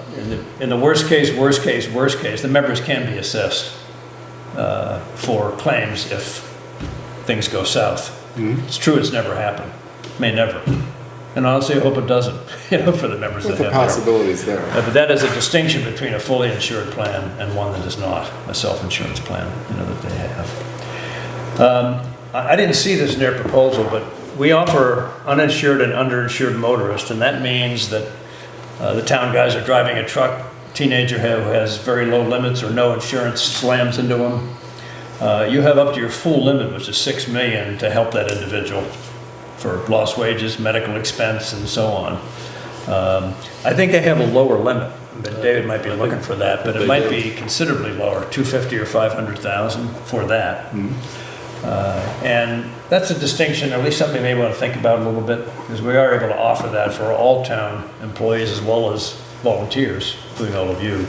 Speaker 8: in the worst case, the members can be assessed for claims if things go south. It's true it's never happened, may never. And honestly, I hope it doesn't, for the members
Speaker 3: With
Speaker 8: that
Speaker 3: the
Speaker 8: have their-
Speaker 3: possibilities there.
Speaker 8: but that is a distinction between a fully insured plan and one that is not, a self-insurance plan, that they have. I didn't see this in their proposal, but we offer uninsured and underinsured motorists, and that means that the town guys are driving a truck, teenager who has very low limits or no insurance slams into them. You have up to your full limit, which is $6 million, to help that individual for lost wages, medical expense, and so on. I think they have a lower limit, but David might be looking for that, but it might be considerably lower, 250 or 500,000 for that. And that's a distinction, or at least something you may want to think about a little bit, because we are able to offer that for all town employees as well as volunteers, including all of you,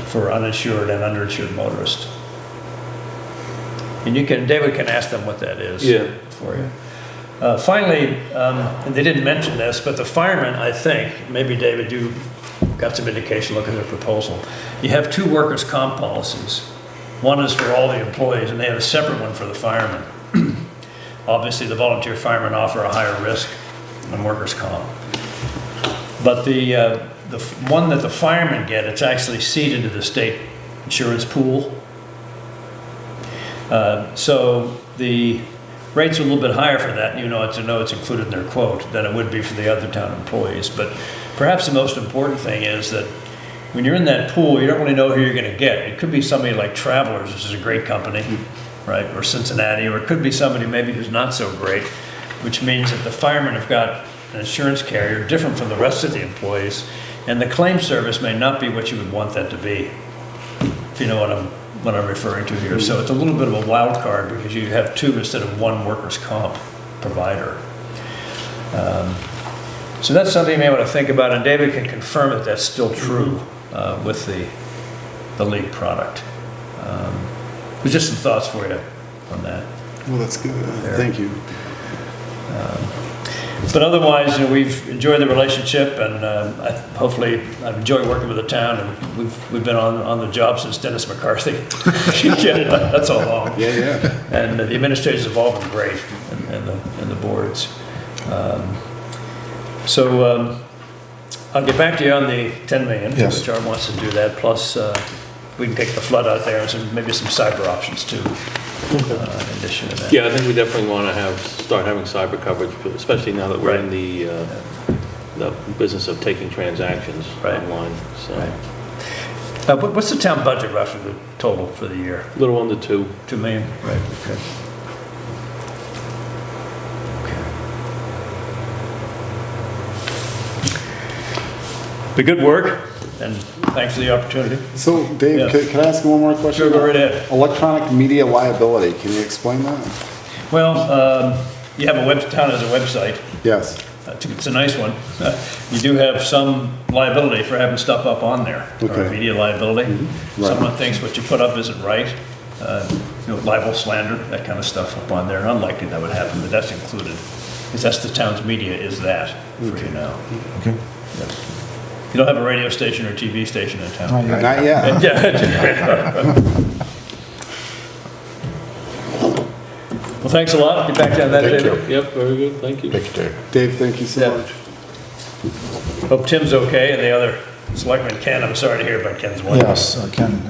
Speaker 8: for uninsured and underinsured motorists. And David can ask them what that is for you. Finally, and they didn't mention this, but the firemen, I think, maybe David, you got some indication looking at their proposal. You have 2 workers' comp policies. One is for all the employees, and they have a separate one for the firemen. Obviously, the volunteer firemen offer a higher risk on workers' comp. But the one that the firemen get, it's actually seeded to the state insurance pool. So the rates are a little bit higher for that, and it's included in their quote, than it would be for the other town employees. But perhaps the most important thing is that when you're in that pool, you don't really know who you're going to get. It could be somebody like Travelers, which is a great company, right, or Cincinnati, or it could be somebody maybe who's not so great, which means that the firemen have got an insurance carrier different from the rest of the employees, And the claim service may not be what you would want that to be, if you know what I'm referring to here. So it's a little bit of a wild card because you have two instead of one workers' comp provider. So that's something you may want to think about, and David can confirm that that's still true with the league product. But just some thoughts for you on that.
Speaker 3: Well, that's good. Thank you.
Speaker 8: But otherwise, we've enjoyed the relationship, and hopefully I've enjoyed working with the town, and we've been on the job since Dennis McCarthy. Yeah, that's all long.
Speaker 3: Yeah.
Speaker 8: And the administrators have all been great, and the boards. So I'll get back to you on the 10 million.
Speaker 2: Yes.
Speaker 8: Which wants to do that, plus we can take the flood out there and maybe some cyber options too, in addition to that.
Speaker 5: Yeah, I think we definitely want to start having cyber coverage, especially now that we're in the business of taking transactions online. So
Speaker 8: What's the town budget roughly, the total for the year?
Speaker 5: a little under 2.
Speaker 8: 2 million? Right, okay. Be good work, and thanks for the opportunity.
Speaker 3: So, Dave,
Speaker 8: Yeah.
Speaker 3: can I ask you one more question?
Speaker 8: Sure, go right ahead.
Speaker 3: Electronic media liability, can you explain that?
Speaker 8: Well, you have town has a website.
Speaker 3: Yes.
Speaker 8: It's a nice one. You do have some liability for having stuff up on there, or
Speaker 3: Okay.
Speaker 8: media liability.
Speaker 3: Right.
Speaker 8: Someone thinks what you put up isn't right, libel, slander, that kind of stuff up on there. Unlikely that would happen, but that's included. Because that's the town's media is that, for you now.
Speaker 2: Okay.
Speaker 8: You don't have a radio station or TV station in town.
Speaker 3: Not yet.
Speaker 8: Well, thanks a lot. Get back to that, David.
Speaker 5: Yep, very good, thank you.
Speaker 3: Dave, thank you so
Speaker 8: Yeah.
Speaker 3: much.
Speaker 8: Hope Tim's okay, and the other selectman, Ken, I'm sorry to hear about Ken's wife.
Speaker 2: Yes, Ken,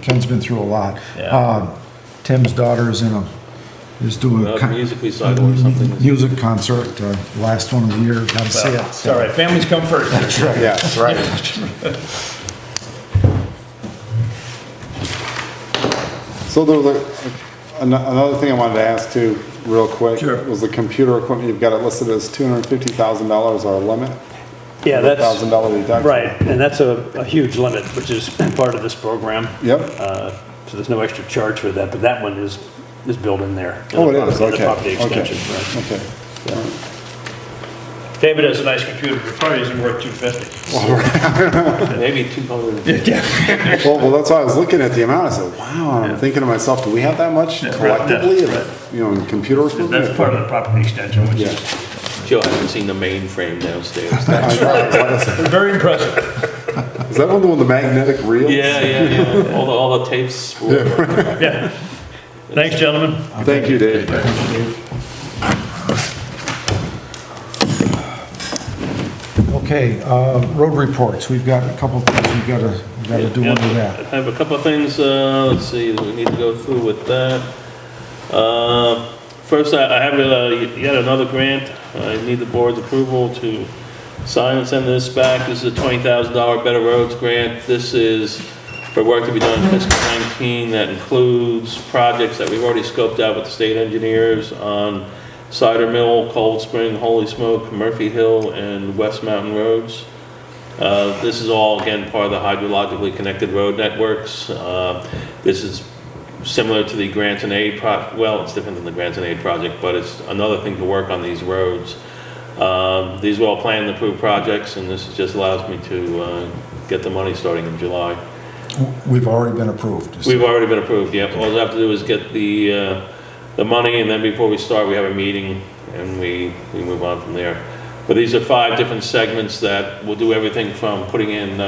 Speaker 2: Ken's been through a lot.
Speaker 8: Yeah.
Speaker 2: Tim's daughter is doing a
Speaker 5: Music recital or something.
Speaker 2: music concert, last one of the year, gotta see it.
Speaker 8: Well, it's all right, families come first.
Speaker 2: That's right.
Speaker 3: Yeah, that's right. So there was another thing I wanted to ask too, real quick.
Speaker 8: Sure.
Speaker 3: Was the computer equipment, you've got it listed as $250,000 our limit?
Speaker 8: Yeah, that's,
Speaker 3: $1,000 deduction.
Speaker 8: right, and that's a huge limit, which is part of this program.
Speaker 3: Yep.
Speaker 8: So there's no extra charge for that, but that one is built in there.
Speaker 3: Oh, it is,
Speaker 8: In the
Speaker 3: okay.
Speaker 8: property
Speaker 3: Okay.
Speaker 8: extension, right.
Speaker 3: Okay.
Speaker 8: David has a nice computer, but probably isn't worth 250.
Speaker 5: Maybe 200.
Speaker 3: Well, that's why I was looking at the amount. I said, wow, I'm thinking to myself, do we have that much
Speaker 8: Yeah, right,
Speaker 3: collectively,
Speaker 8: right.
Speaker 3: in computer equipment?
Speaker 8: That's part of the property extension, which
Speaker 3: Yeah.
Speaker 8: is
Speaker 5: Joe hasn't seen the mainframe downstairs.
Speaker 8: very impressive.
Speaker 3: Is that one with the magnetic reels?
Speaker 5: Yeah. All the tapes.
Speaker 8: Yeah. Thanks, gentlemen.
Speaker 3: Thank you, Dave.
Speaker 2: Okay, road reports, we've got a couple things we've got to do under that.
Speaker 5: I have a couple of things, let's see, that we need to go through with that. First, I have yet another grant. I need the board's approval to sign and send this back. This is a $20,000 Better Roads grant. This is for work to be done in fiscal 19 that includes projects that we've already scoped out with the state engineers on Cider Mill, Cold Spring, Holy Smoke, Murphy Hill, and West Mountain roads. This is all, again, part of the hydrologically connected road networks. This is similar to the grants and aid well, it's different than the grants and aid project, but it's another thing to work on these roads. These are all planned and approved projects, and this just allows me to get the money starting in July.
Speaker 2: We've already been approved.
Speaker 5: We've already been approved, yep. All we have to do is get the money, and then before we start, we have a meeting, and we move on from there. But these are 5 different segments that will do everything from putting in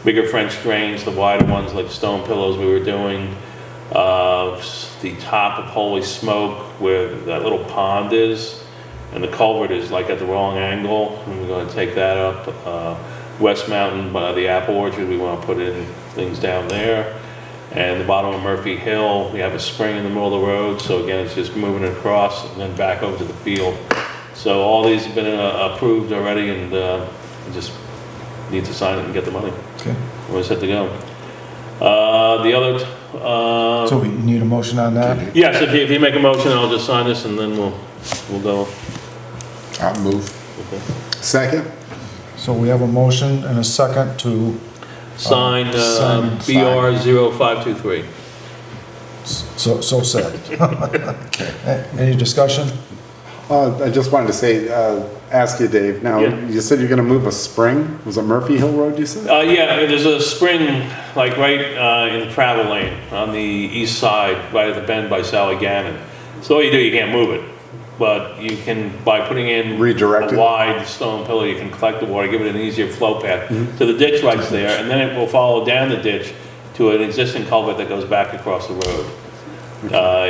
Speaker 5: bigger French drains, the wider ones like stone pillows we were doing, the top of Holy Smoke where that little pond is, and the culvert is like at the wrong angle, and we're going to take that up. West Mountain by the apple orchard, we want to put in things down there. And the bottom of Murphy Hill, we have a spring in the middle of the road, so again, it's just moving it across and then back over to the field. So all these have been approved already, and we just need to sign it and get the money.
Speaker 2: Okay.
Speaker 5: We're set to go. The other...
Speaker 2: So we need a motion on that?
Speaker 5: yes, if you make a motion, I'll just sign this, and then we'll go.
Speaker 3: I'll move.
Speaker 5: Okay.
Speaker 3: Second?
Speaker 2: So we have a motion and a second to,
Speaker 5: Sign
Speaker 2: sign.
Speaker 5: BR 0523.
Speaker 2: so said. Any discussion?
Speaker 3: I just wanted to say, ask you, Dave, now,
Speaker 5: Yeah.
Speaker 3: you said you're gonna move a spring? Was it Murphy Hill Road, you said?
Speaker 5: Yeah, there's a spring, like right in the travel lane on the east side, right at the bend by Sally Gannon. So all you do, you can't move it, but you can, by putting in
Speaker 3: Redirect
Speaker 5: a
Speaker 3: it?
Speaker 5: wide stone pillar, you can collect the water, give it an easier flow path
Speaker 3: Mm-hmm.
Speaker 5: to the ditch right there, and then it will follow down the ditch to an existing culvert that goes back across the road.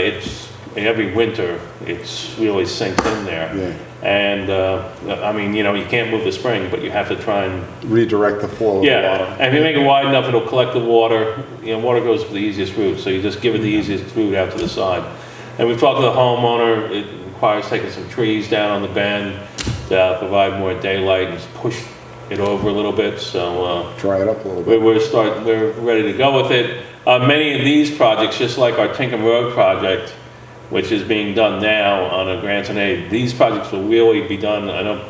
Speaker 5: It's, every winter, it's really sinks in there.
Speaker 3: Yeah.
Speaker 5: And, I mean, you know, you can't move the spring, but you have to try and
Speaker 3: Redirect the flow of the
Speaker 5: yeah,
Speaker 3: water?
Speaker 5: and if you make it wide enough, it'll collect the water. You know, water goes to the easiest route, so you just give it the easiest route out to the side. And we've talked to the homeowner, it requires taking some trees down on the bend to provide more daylight and push it over a little bit, so,
Speaker 3: Dry it up a little bit.
Speaker 5: we're ready to go with it. Many of these projects, just like our Tinkham Road project, which is being done now on a grant and aid, these projects will really be done, I know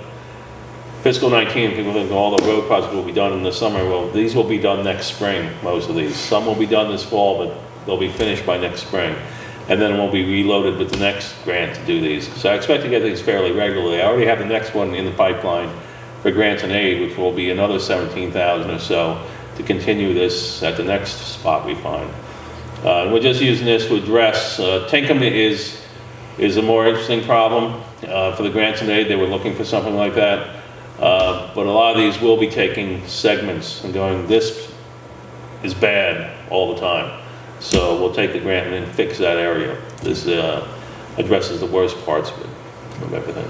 Speaker 5: fiscal 19, people think all the road projects will be done in the summer. Well, these will be done next spring, most of these. Some will be done this fall, but they'll be finished by next spring. And then we'll be reloaded with the next grant to do these. So I expect to get these fairly regularly. I already have the next one in the pipeline for grants and aid, which will be another 17,000 or so to continue this at the next spot we find. And we're just using this to address, Tinkham is a more interesting problem. For the grants and aid, they were looking for something like that. But a lot of these will be taking segments and going, this is bad all the time. So we'll take the grant and then fix that area. This addresses the worst parts of everything.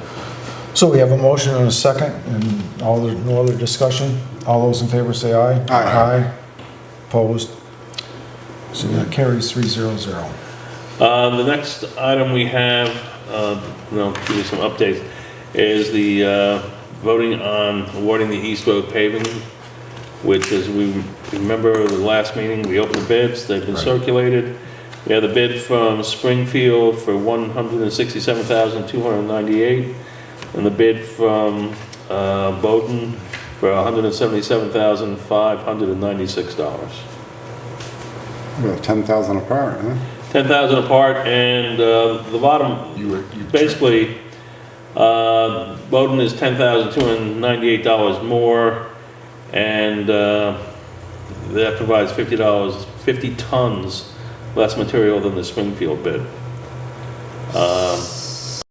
Speaker 2: So we have a motion and a second, and no other discussion? All those in favor say aye.
Speaker 3: Aye.
Speaker 2: Opposed? So that carries 300.
Speaker 5: The next item we have, I'll give you some updates, is the voting on awarding the East Road paving, which as we remember the last meeting, we opened the bids, they've been circulated. We have the bid from Springfield for $167,298, and the bid from Bowden for $177,596.
Speaker 3: We're 10,000 apart, huh?
Speaker 5: 10,000 apart, and the bottom, basically, Bowden is $10,298 more, and that provides $50, 50 tons less material than the Springfield bid.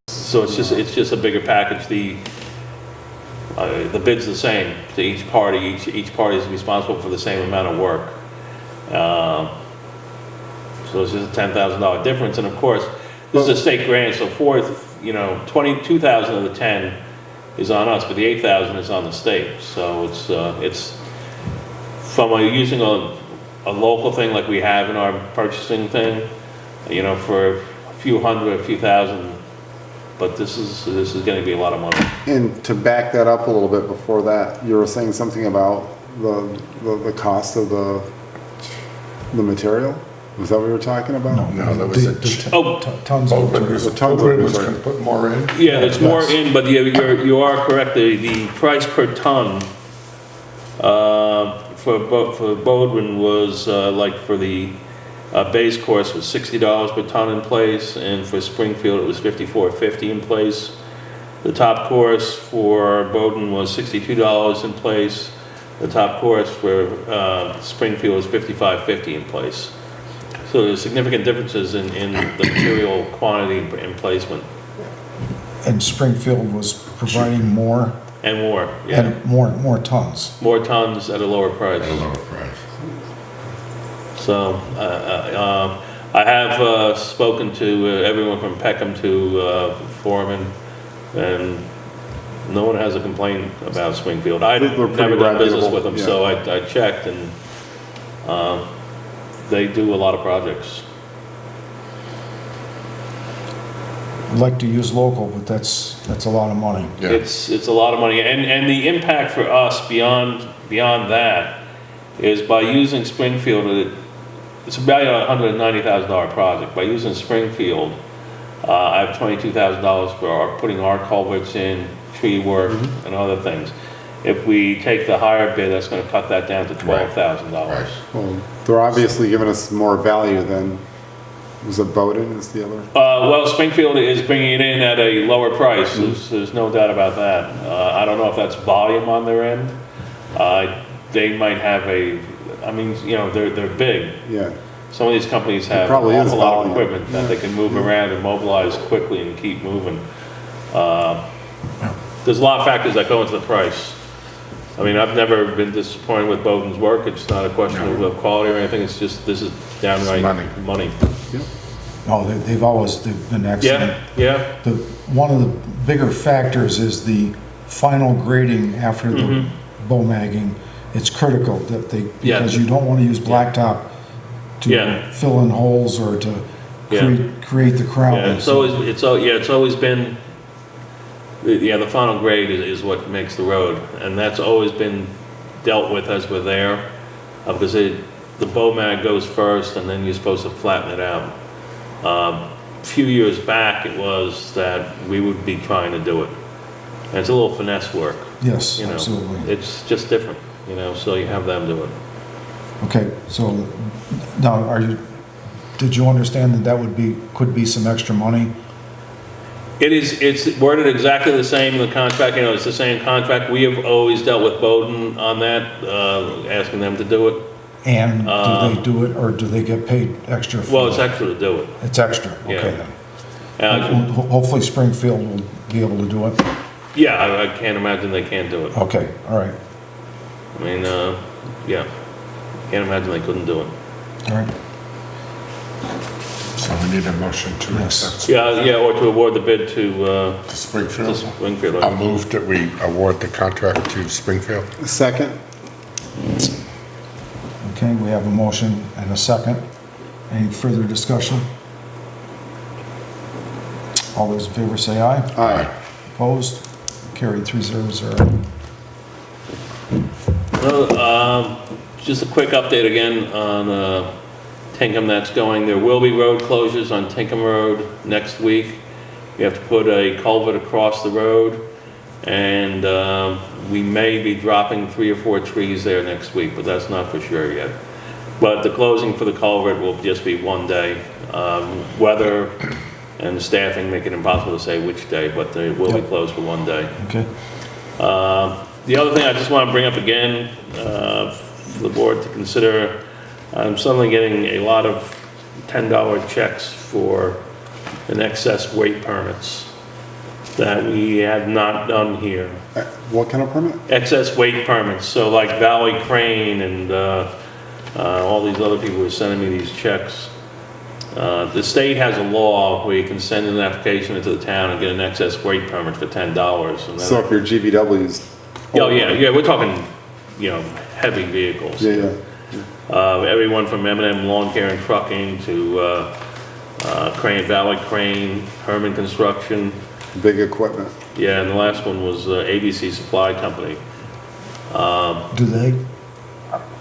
Speaker 5: So it's just a bigger package. The bid's the same to each party. Each party is responsible for the same amount of work. So it's just a $10,000 difference, and of course, this is a state grant, so 22,000 of the 10 is on us, but the 8,000 is on the state. So it's from using a local thing like we have in our purchasing thing, for a few hundred, a few thousand, but this is going to be a lot of money.
Speaker 3: And to back that up a little bit before that, you were saying something about the cost of the material? Was that what we were talking about?
Speaker 9: No, that was
Speaker 2: Tons of
Speaker 9: Oakland
Speaker 2: material.
Speaker 9: was, Oakland was gonna put more in.
Speaker 5: Yeah, there's more in, but you are correct. The price per ton for Bowden was like for the base course was $60 per ton in place, and for Springfield it was $54.50 in place. The top course for Bowden was $62 in place. The top course for Springfield was $55.50 in place. So there's significant differences in the material quantity and placement.
Speaker 2: And Springfield was providing more,
Speaker 5: And more, yeah.
Speaker 2: and more tons.
Speaker 5: More tons at a lower price.
Speaker 9: At a lower price.
Speaker 5: So, I have spoken to everyone from Peckham to Foreman, and no one has a complaint about Springfield. I've
Speaker 3: They're pretty
Speaker 5: never done business
Speaker 3: reputable,
Speaker 5: with them, so I checked, and they do a lot of projects.
Speaker 2: I'd like to use local, but that's a lot of money.
Speaker 9: Yeah.
Speaker 5: It's a lot of money, and the impact for us beyond that is by using Springfield, it's about a $190,000 project. By using Springfield, I have $22,000 for putting our culverts in, tree work, and other things. If we take the higher bid, that's gonna cut that down to $12,000.
Speaker 3: Well, they're obviously giving us more value than, was it Bowden is the other?
Speaker 5: Well, Springfield is bringing it in at a lower price, there's no doubt about that. I don't know if that's volume on their end. They might have I mean, you know, they're big.
Speaker 3: Yeah.
Speaker 5: Some of these companies have an
Speaker 3: probably is
Speaker 5: awful lot of
Speaker 3: volume.
Speaker 5: equipment that they can move around and mobilize quickly and keep moving. There's a lot of factors that go into the price. I mean, I've never been disappointed with Bowden's work. It's not a question of quality or anything. It's just, this is downright money.
Speaker 2: No, they've been excellent.
Speaker 5: Yeah.
Speaker 2: One of the bigger factors is the final grading after the bow magging. It's critical that because you don't want to use blacktop to fill in holes or to create the crown.
Speaker 5: Yeah, it's always been, the final grade is what makes the road, and that's always been dealt with as we're there, because the bow mag goes first, and then you're supposed to flatten it out. A few years back, it was that we would be trying to do it, and it's a little finesse work.
Speaker 2: Yes,
Speaker 5: you know?
Speaker 2: absolutely.
Speaker 5: It's just different, you know, so you have them do it.
Speaker 2: Okay, so now did you understand that could be some extra money?
Speaker 5: It's worded exactly the same in the contract, you know, it's the same contract. We have always dealt with Bowden on that, asking them to do it.
Speaker 2: And do they do it, or do they get paid extra?
Speaker 5: Well, it's extra to do it.
Speaker 2: It's extra, okay then.
Speaker 5: Yeah.
Speaker 2: Hopefully Springfield will be able to do it.
Speaker 5: Yeah, I can't imagine they can't do it.
Speaker 2: Okay, all right,
Speaker 5: I mean, yeah, can't imagine they couldn't do it.
Speaker 2: all right.
Speaker 9: So we need a motion to
Speaker 2: Yes.
Speaker 9: accept
Speaker 5: Yeah, or to award the bid to
Speaker 9: to Springfield.
Speaker 5: Springfield.
Speaker 9: I'll move that we award the contract to Springfield.
Speaker 3: Second?
Speaker 2: Okay, we have a motion and a second. Any further discussion? All those in favor say aye.
Speaker 3: Aye.
Speaker 2: Opposed? Carried 300.
Speaker 5: Well, just a quick update again on Tinkham that's going. There will be road closures on Tinkham Road next week. We have to put a culvert across the road, and we may be dropping 3 or 4 trees there next week, but that's not for sure yet. But the closing for the culvert will just be one day. Weather and the staffing make it impossible to say which day, but they will be closed for one day.
Speaker 2: Okay,
Speaker 5: The other thing I just want to bring up again for the board to consider, I'm suddenly getting a lot of $10 checks for an excess weight permits that we have not done here.
Speaker 3: What kind of permit?
Speaker 5: Excess weight permits, so like Valley Crane and all these other people are sending me these checks. The state has a law where you can send an application into the town and get an excess weight permit for $10. And then
Speaker 3: So if your GVW's.
Speaker 5: oh yeah, we're talking, you know, heavy vehicles.
Speaker 3: Yeah.
Speaker 5: Everyone from M&M Lawn Care and Trucking to Crane, Valley Crane, Herman Construction.
Speaker 3: Big equipment.
Speaker 5: Yeah, and the last one was ABC Supply Company.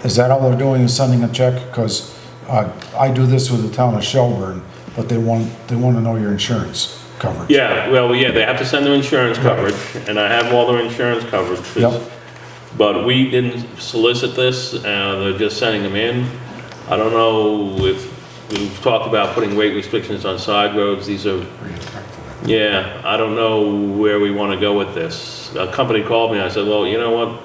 Speaker 2: is that all they're doing, is sending a check? Because I do this with the town of Shelburne, but they want to know your insurance coverage.
Speaker 5: Yeah, well, yeah, they have to send their insurance coverage, and I have all their insurance coverage.
Speaker 2: Yep.
Speaker 5: But we didn't solicit this, they're just sending them in. I don't know if, we've talked about putting weight restrictions on side roads, these are, yeah, I don't know where we want to go with this. A company called me, I said, well, you know what?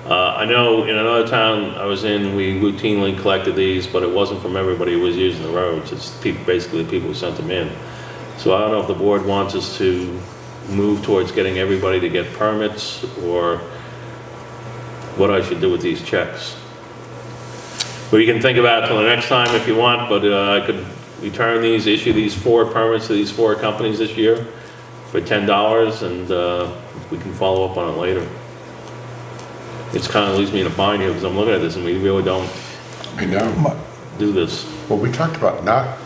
Speaker 5: I know in another town I was in, we routinely collected these, but it wasn't from everybody who was using the roads, it's basically people who sent them in. So I don't know if the board wants us to move towards getting everybody to get permits, or what I should do with these checks. But you can think about it till the next time if you want, but I could return these, issue these 4 permits to these 4 companies this year for $10, and we can follow up on it later. It's kind of leaves me in a bind here, because I'm looking at this and we really don't
Speaker 9: I know.
Speaker 5: do this.
Speaker 9: Well, we talked about not,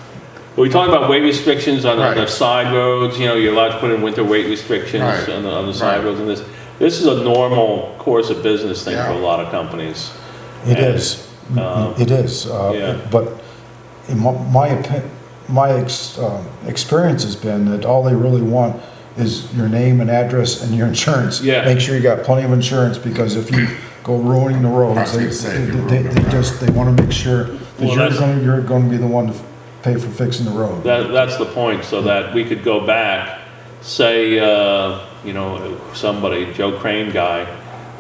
Speaker 5: Well, we talked about weight restrictions on the
Speaker 9: Right.
Speaker 5: side roads, you know, you're allowed to put in winter weight restrictions
Speaker 9: Right.
Speaker 5: on the side
Speaker 9: Right.
Speaker 5: roads, and this is a normal course of business thing for a
Speaker 9: Yeah.
Speaker 5: lot of companies.
Speaker 2: It
Speaker 5: And,
Speaker 2: is, it is,
Speaker 5: yeah.
Speaker 2: but in my experience has been that all they really want is your name and address and your insurance.
Speaker 5: Yeah.
Speaker 2: Make sure you got plenty of insurance, because if you go ruining the roads,
Speaker 9: I was gonna say, if you
Speaker 2: they
Speaker 9: ruin them.
Speaker 2: just, they wanna make sure that
Speaker 5: Well,
Speaker 2: you're gonna be the one to pay for fixing the road.
Speaker 5: That's the point, so that we could go back, say, you know, somebody, Joe Crane guy,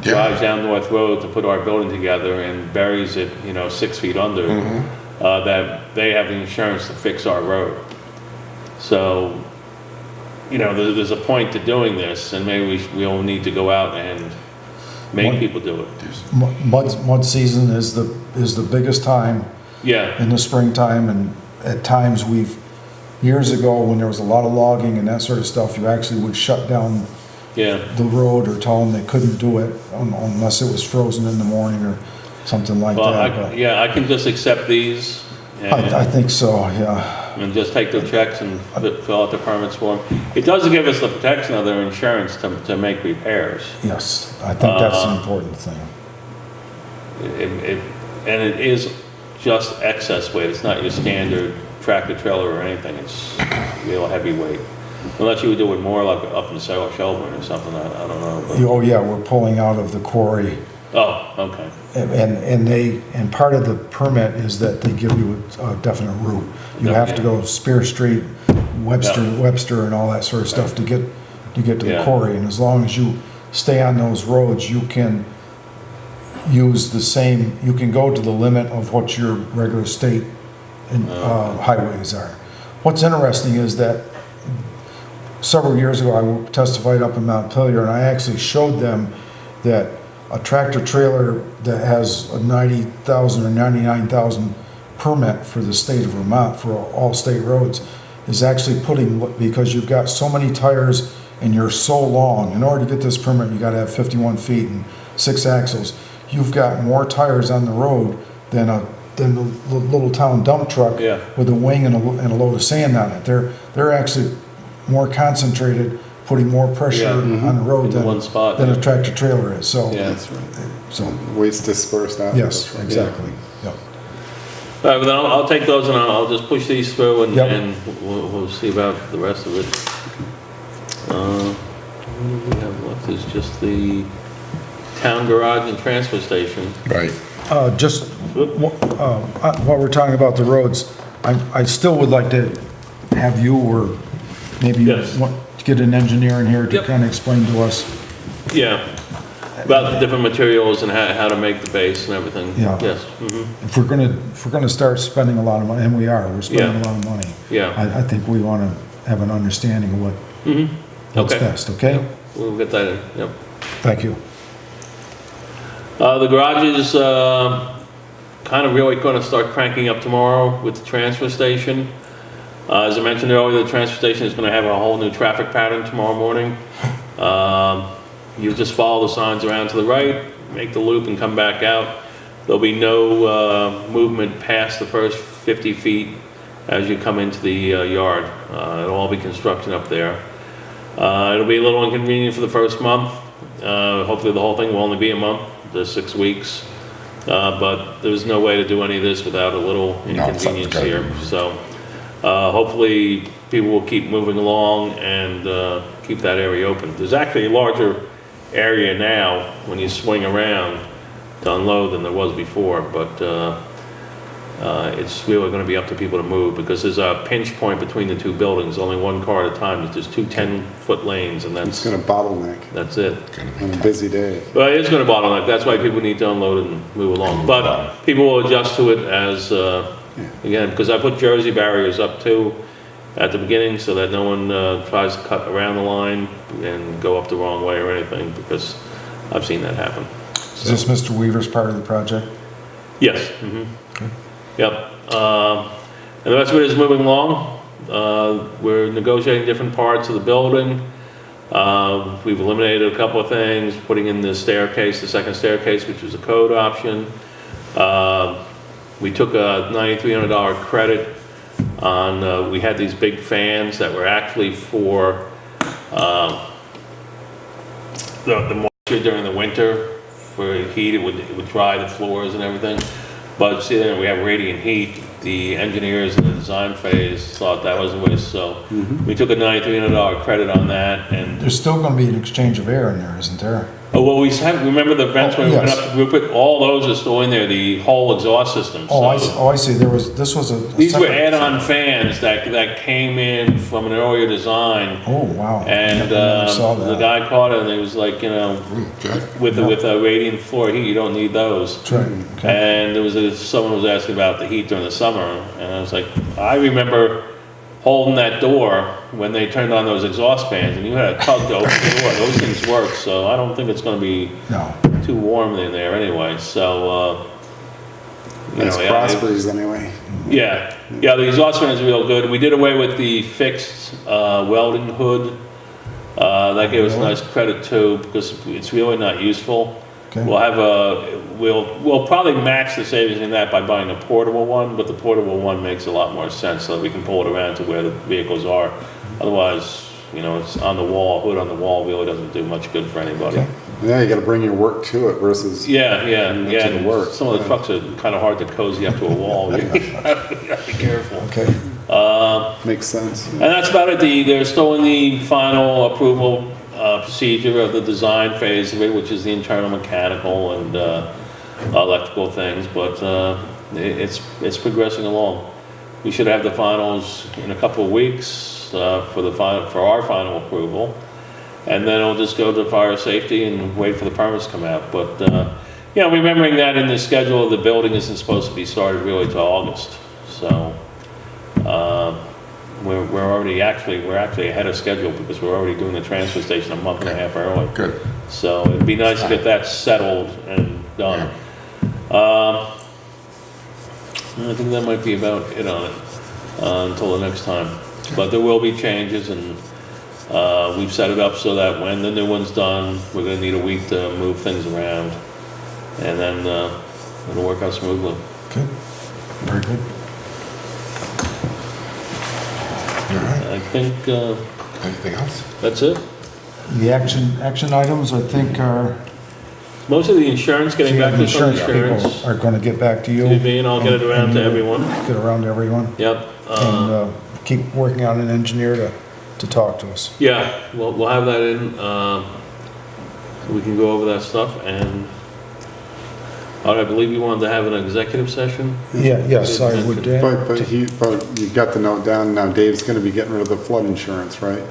Speaker 9: Yeah.
Speaker 5: drives down North Road to put our building together and buries it, you know, 6 feet under, that they have the insurance to fix our road. So, you know, there's a point to doing this, and maybe we'll need to go out and make people do it.
Speaker 2: Mud season is the biggest time
Speaker 5: Yeah,
Speaker 2: in the springtime, and at times years ago, when there was a lot of logging and that sort of stuff, you actually would shut down
Speaker 5: yeah.
Speaker 2: the road or tell them they couldn't do it unless it was frozen in the morning or something like
Speaker 5: Well,
Speaker 2: that. But
Speaker 5: yeah, I can just accept these
Speaker 2: I
Speaker 5: and,
Speaker 2: think so, yeah.
Speaker 5: just take their checks and fill out the permits for them. It does give us the protection of their insurance to make repairs.
Speaker 2: Yes, I think that's the important thing.
Speaker 5: And it is just excess weight, it's not your standard tractor trailer or anything, it's real heavy weight. Unless you would do it more like up in Shelburne or something, I don't know. but-
Speaker 2: Oh, yeah, we're pulling out of the quarry.
Speaker 5: Oh, okay,
Speaker 2: And part of the permit is that they give you a definite route. You have to go Spear Street, Webster and all that sort of stuff to get to the
Speaker 5: Yeah.
Speaker 2: quarry. And as long as you stay on those roads, you can use you can go to the limit of what your regular state highways are. What's interesting is that several years ago, I testified up in Montpelier, and I actually showed them that a tractor trailer that has a 90,000 or 99,000 permit for the state of Vermont for all state roads is actually because you've got so many tires and you're so long, in order to get this permit, you gotta have 51 feet and 6 axles. You've got more tires on the road than the little town dump truck
Speaker 5: Yeah.
Speaker 2: with a wing and a load of sand on it. They're actually more concentrated, putting more pressure
Speaker 5: Yeah.
Speaker 2: on the road
Speaker 5: In one spot,
Speaker 2: than a
Speaker 5: yeah.
Speaker 2: tractor trailer is, so.
Speaker 5: yeah.
Speaker 2: So,
Speaker 3: Waste dispersed out.
Speaker 2: yes, exactly, yeah.
Speaker 5: All right, well, then I'll take those and I'll just push these through and,
Speaker 2: Yep.
Speaker 5: and we'll see about the rest of it. What do we have left is just the town garage and transfer station.
Speaker 9: Right.
Speaker 2: Just, while we're talking about the roads, I still would like to have you, or maybe you
Speaker 5: Yes.
Speaker 2: want to get an engineer in here to
Speaker 5: Yep.
Speaker 2: kind of explain to us.
Speaker 5: Yeah, about the different materials and how to make the base and everything.
Speaker 2: Yeah.
Speaker 5: Yes, mhm.
Speaker 2: If we're gonna start spending a lot of money, and we're spending
Speaker 5: Yeah.
Speaker 2: a lot of money.
Speaker 5: Yeah.
Speaker 2: I think we wanna have an understanding of what's
Speaker 5: Okay.
Speaker 2: best, okay?
Speaker 5: We'll get that in, yep.
Speaker 2: Thank you.
Speaker 5: The garage is kind of really going to start cranking up tomorrow with the transfer station. As I mentioned earlier, the transfer station is going to have a whole new traffic pattern tomorrow morning. You just follow the signs around to the right, make the loop and come back out. There'll be no movement past the first 50 feet as you come into the yard. It'll all be construction up there. It'll be a little inconvenient for the first month. Hopefully the whole thing will only be a month, the 6 weeks. But there's no way to do any of this without a little
Speaker 9: something's
Speaker 5: inconvenience
Speaker 9: gotta be
Speaker 5: here.
Speaker 9: moved.
Speaker 5: So hopefully people will keep moving along and keep that area open. There's actually a larger area now when you swing around to unload than there was before, but it's really going to be up to people to move because there's a pinch point between the two buildings, only one car at a time. There's just two 10-foot lanes and
Speaker 3: It's
Speaker 5: that's
Speaker 3: gonna bottleneck
Speaker 5: that's it.
Speaker 3: on a busy day.
Speaker 5: Well, it is going to bottleneck. That's why people need to unload and move along. But people will adjust to it as, again, because I put Jersey barriers up too at the beginning so that no one tries to cut around the line and go up the wrong way or anything, because I've seen that happen.
Speaker 2: Is this Mr. Weaver's part of the project?
Speaker 5: Yes. Yep. And the rest of it is moving along. We're negotiating different parts of the building. We've eliminated a couple of things, putting in the staircase, the second staircase, which was a code option. We took a $9,300 credit on, we had these big fans that were actually for the moisture during the winter. For heat, it would dry the floors and everything. But see, then we have radiant heat the engineers in the design phase thought that was a waste, so we took a $9,300 credit on that, and
Speaker 2: There's still gonna be an exchange of air in there, isn't there?
Speaker 5: oh, well, we have, remember the vents when we went
Speaker 2: yes.
Speaker 5: up to Rupert? All those are still in there, the whole exhaust system.
Speaker 2: Oh, I
Speaker 5: so-
Speaker 2: see, oh, I see, this was a.
Speaker 5: These were
Speaker 2: separate-
Speaker 5: add-on fans that came in from an earlier design,
Speaker 2: Oh, wow.
Speaker 5: and
Speaker 2: I never saw
Speaker 5: the
Speaker 2: that.
Speaker 5: guy caught it, and he was like, you know, with a radiant floor heat, you don't need those.
Speaker 2: That's right, okay.
Speaker 5: And there was someone was asking about the heat during the summer, and I was like, I remember holding that door when they turned on those exhaust fans, and you had a tug to open the door. Those things work, so I don't think it's going to be
Speaker 2: No,
Speaker 5: too warm in there anyway. So, you
Speaker 3: It's
Speaker 5: know, yeah,
Speaker 3: Prosper's anyway.
Speaker 5: yeah, the exhaust fan is real good. We did away with the fixed welding hood. That gave us a nice credit too, because it's really not useful.
Speaker 2: okay.
Speaker 5: We'll probably match the savings in that by buying a portable one, but the portable one makes a lot more sense so that we can pull it around to where the vehicles are. Otherwise, you know, it's on the wall, hood on the wall really doesn't do much good for anybody.
Speaker 2: Okay.
Speaker 3: Yeah, you gotta bring your work to it versus.
Speaker 5: Yeah.
Speaker 3: To the
Speaker 5: and
Speaker 3: work,
Speaker 5: Some of the
Speaker 3: yeah.
Speaker 5: trucks are kind of hard to cozy up to a wall. You gotta be careful.
Speaker 2: Okay,
Speaker 3: Makes sense.
Speaker 5: And that's about it. They're still in the final approval procedure of the design phase of it, which is the internal mechanical and electrical things, but it's progressing along. We should have the finals in a couple of weeks for our final approval, and then it'll just go to fire safety and wait for the permits to come out. But you know, remembering that in the schedule, the building isn't supposed to be started really till August, so. We're actually ahead of schedule because we're already doing the transfer station a month and a half early.
Speaker 9: Good.
Speaker 5: So it'd be nice to get that settled and done. I think that might be about it on it until the next time. But there will be changes, and we've set it up so that when the new one's done, we're gonna need a week to move things around, and then it'll work out smoothly.
Speaker 2: okay, very good.
Speaker 9: All right.
Speaker 5: I think
Speaker 9: Anything else?
Speaker 5: that's it.
Speaker 2: The action items, I think, are,
Speaker 5: Most of the insurance, getting back
Speaker 2: the
Speaker 5: to some
Speaker 2: insurance
Speaker 5: insurance,
Speaker 2: people are gonna get back to you.
Speaker 5: to me, and I'll get it around to everyone.
Speaker 2: Get around to everyone,
Speaker 5: Yep.
Speaker 2: and keep working on an engineer to talk to us.
Speaker 5: Yeah, we'll have that in, so we can go over that stuff, and I believe you wanted to have an executive session?
Speaker 2: Yeah, yes, I would.
Speaker 3: But you've got the note down now, Dave's gonna be getting rid of the flood insurance, right?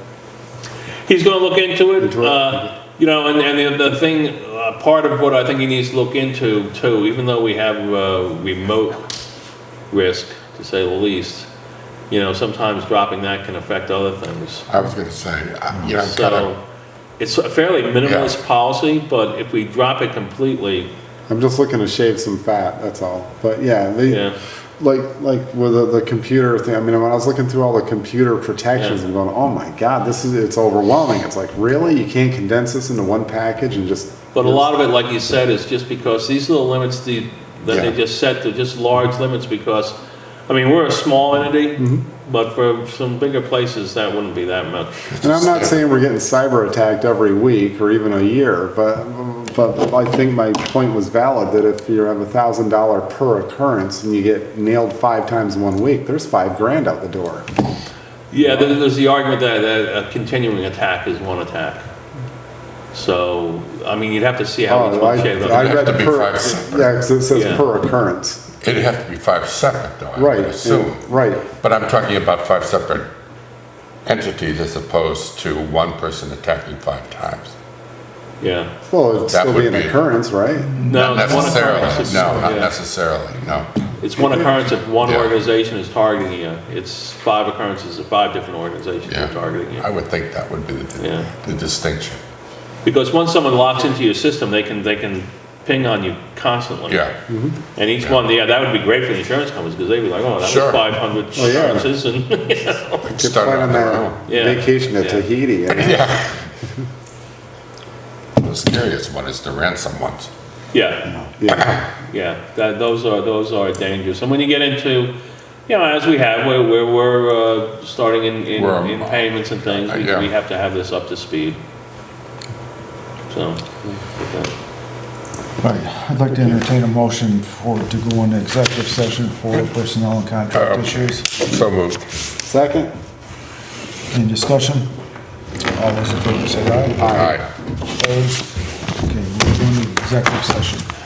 Speaker 5: He's gonna look into it,
Speaker 3: Into it?
Speaker 5: you know, and the thing, part of what I think he needs to look into too, even though we have remote risk, to say the least, you know, sometimes dropping that can affect other things.
Speaker 9: I was gonna say, you know, I'm
Speaker 5: So,
Speaker 9: kinda,
Speaker 5: it's a fairly minimalist policy, but if we drop it completely,
Speaker 3: I'm just looking to shave some fat, that's all. But yeah,
Speaker 5: yeah.
Speaker 3: like with the computer thing, I mean, when I was looking through all the computer protections,
Speaker 5: Yeah.
Speaker 3: I'm going, oh my God, it's overwhelming. It's like, really? You can't condense this into one package and just.
Speaker 5: But a lot of it, like you said, is just because these are the limits that
Speaker 9: Yeah.
Speaker 5: they just set, they're just large limits because, I mean, we're a small entity, but for some bigger places, that wouldn't be that much.
Speaker 3: And I'm not saying we're getting cyber attacked every week or even a year, but I think my point was valid that if you have $1,000 per occurrence and you get nailed 5 times in 1 week, there's $5,000 out the door.
Speaker 5: Yeah, there's the argument that a continuing attack is one attack. So, I mean, you'd have to see how each one shaped
Speaker 3: I
Speaker 5: up.
Speaker 3: read
Speaker 9: to be
Speaker 3: per,
Speaker 9: 5 separate.
Speaker 3: yeah, 'cause it says
Speaker 5: Yeah.
Speaker 3: per occurrence.
Speaker 9: it'd have to be 5 separate though, I
Speaker 3: Right,
Speaker 9: would assume.
Speaker 3: right.
Speaker 9: But I'm talking about 5 separate entities as opposed to one person attacking 5 times.
Speaker 5: Yeah.
Speaker 3: Well, it'd
Speaker 9: That
Speaker 3: still
Speaker 9: would
Speaker 3: be an
Speaker 9: be-
Speaker 3: occurrence, right?
Speaker 5: No,
Speaker 9: Not
Speaker 5: it's one
Speaker 9: necessarily,
Speaker 5: occurrence.
Speaker 9: no, not
Speaker 5: Yeah.
Speaker 9: necessarily, no.
Speaker 5: It's one occurrence if one
Speaker 9: Yeah.
Speaker 5: organization is targeting you. It's 5 occurrences if 5 different organizations
Speaker 9: Yeah.
Speaker 5: are targeting you.
Speaker 9: I would think that would be
Speaker 5: Yeah.
Speaker 9: the distinction.
Speaker 5: Because once someone locks into your system, they can ping on you constantly.
Speaker 9: Yeah,
Speaker 5: And each one, yeah, that would be great for the insurance companies, because they'd be like, oh, that
Speaker 9: Sure.
Speaker 5: was 500
Speaker 3: Oh, yeah.
Speaker 5: occurrences, and, you know.
Speaker 9: they
Speaker 3: Get
Speaker 9: start on
Speaker 3: planning
Speaker 9: their
Speaker 3: that
Speaker 9: own.
Speaker 5: Yeah.
Speaker 3: vacation at
Speaker 5: Yeah.
Speaker 3: Tahiti. You know?
Speaker 9: Yeah. The scariest one is the ransom ones.
Speaker 5: Yeah,
Speaker 3: Yeah.
Speaker 5: yeah, those are dangerous. And when you get into, you know, as we have, we're starting in
Speaker 9: We're-
Speaker 5: payments and things,
Speaker 9: yeah.
Speaker 5: we have to have this up to speed. So, okay.
Speaker 2: Right, I'd like to entertain a motion to go into executive session for personnel and contract issues.
Speaker 9: So moved.
Speaker 3: Second?
Speaker 2: Any discussion? All those in favor say aye.
Speaker 9: Aye.
Speaker 2: Opposed? Okay, we're going to executive session.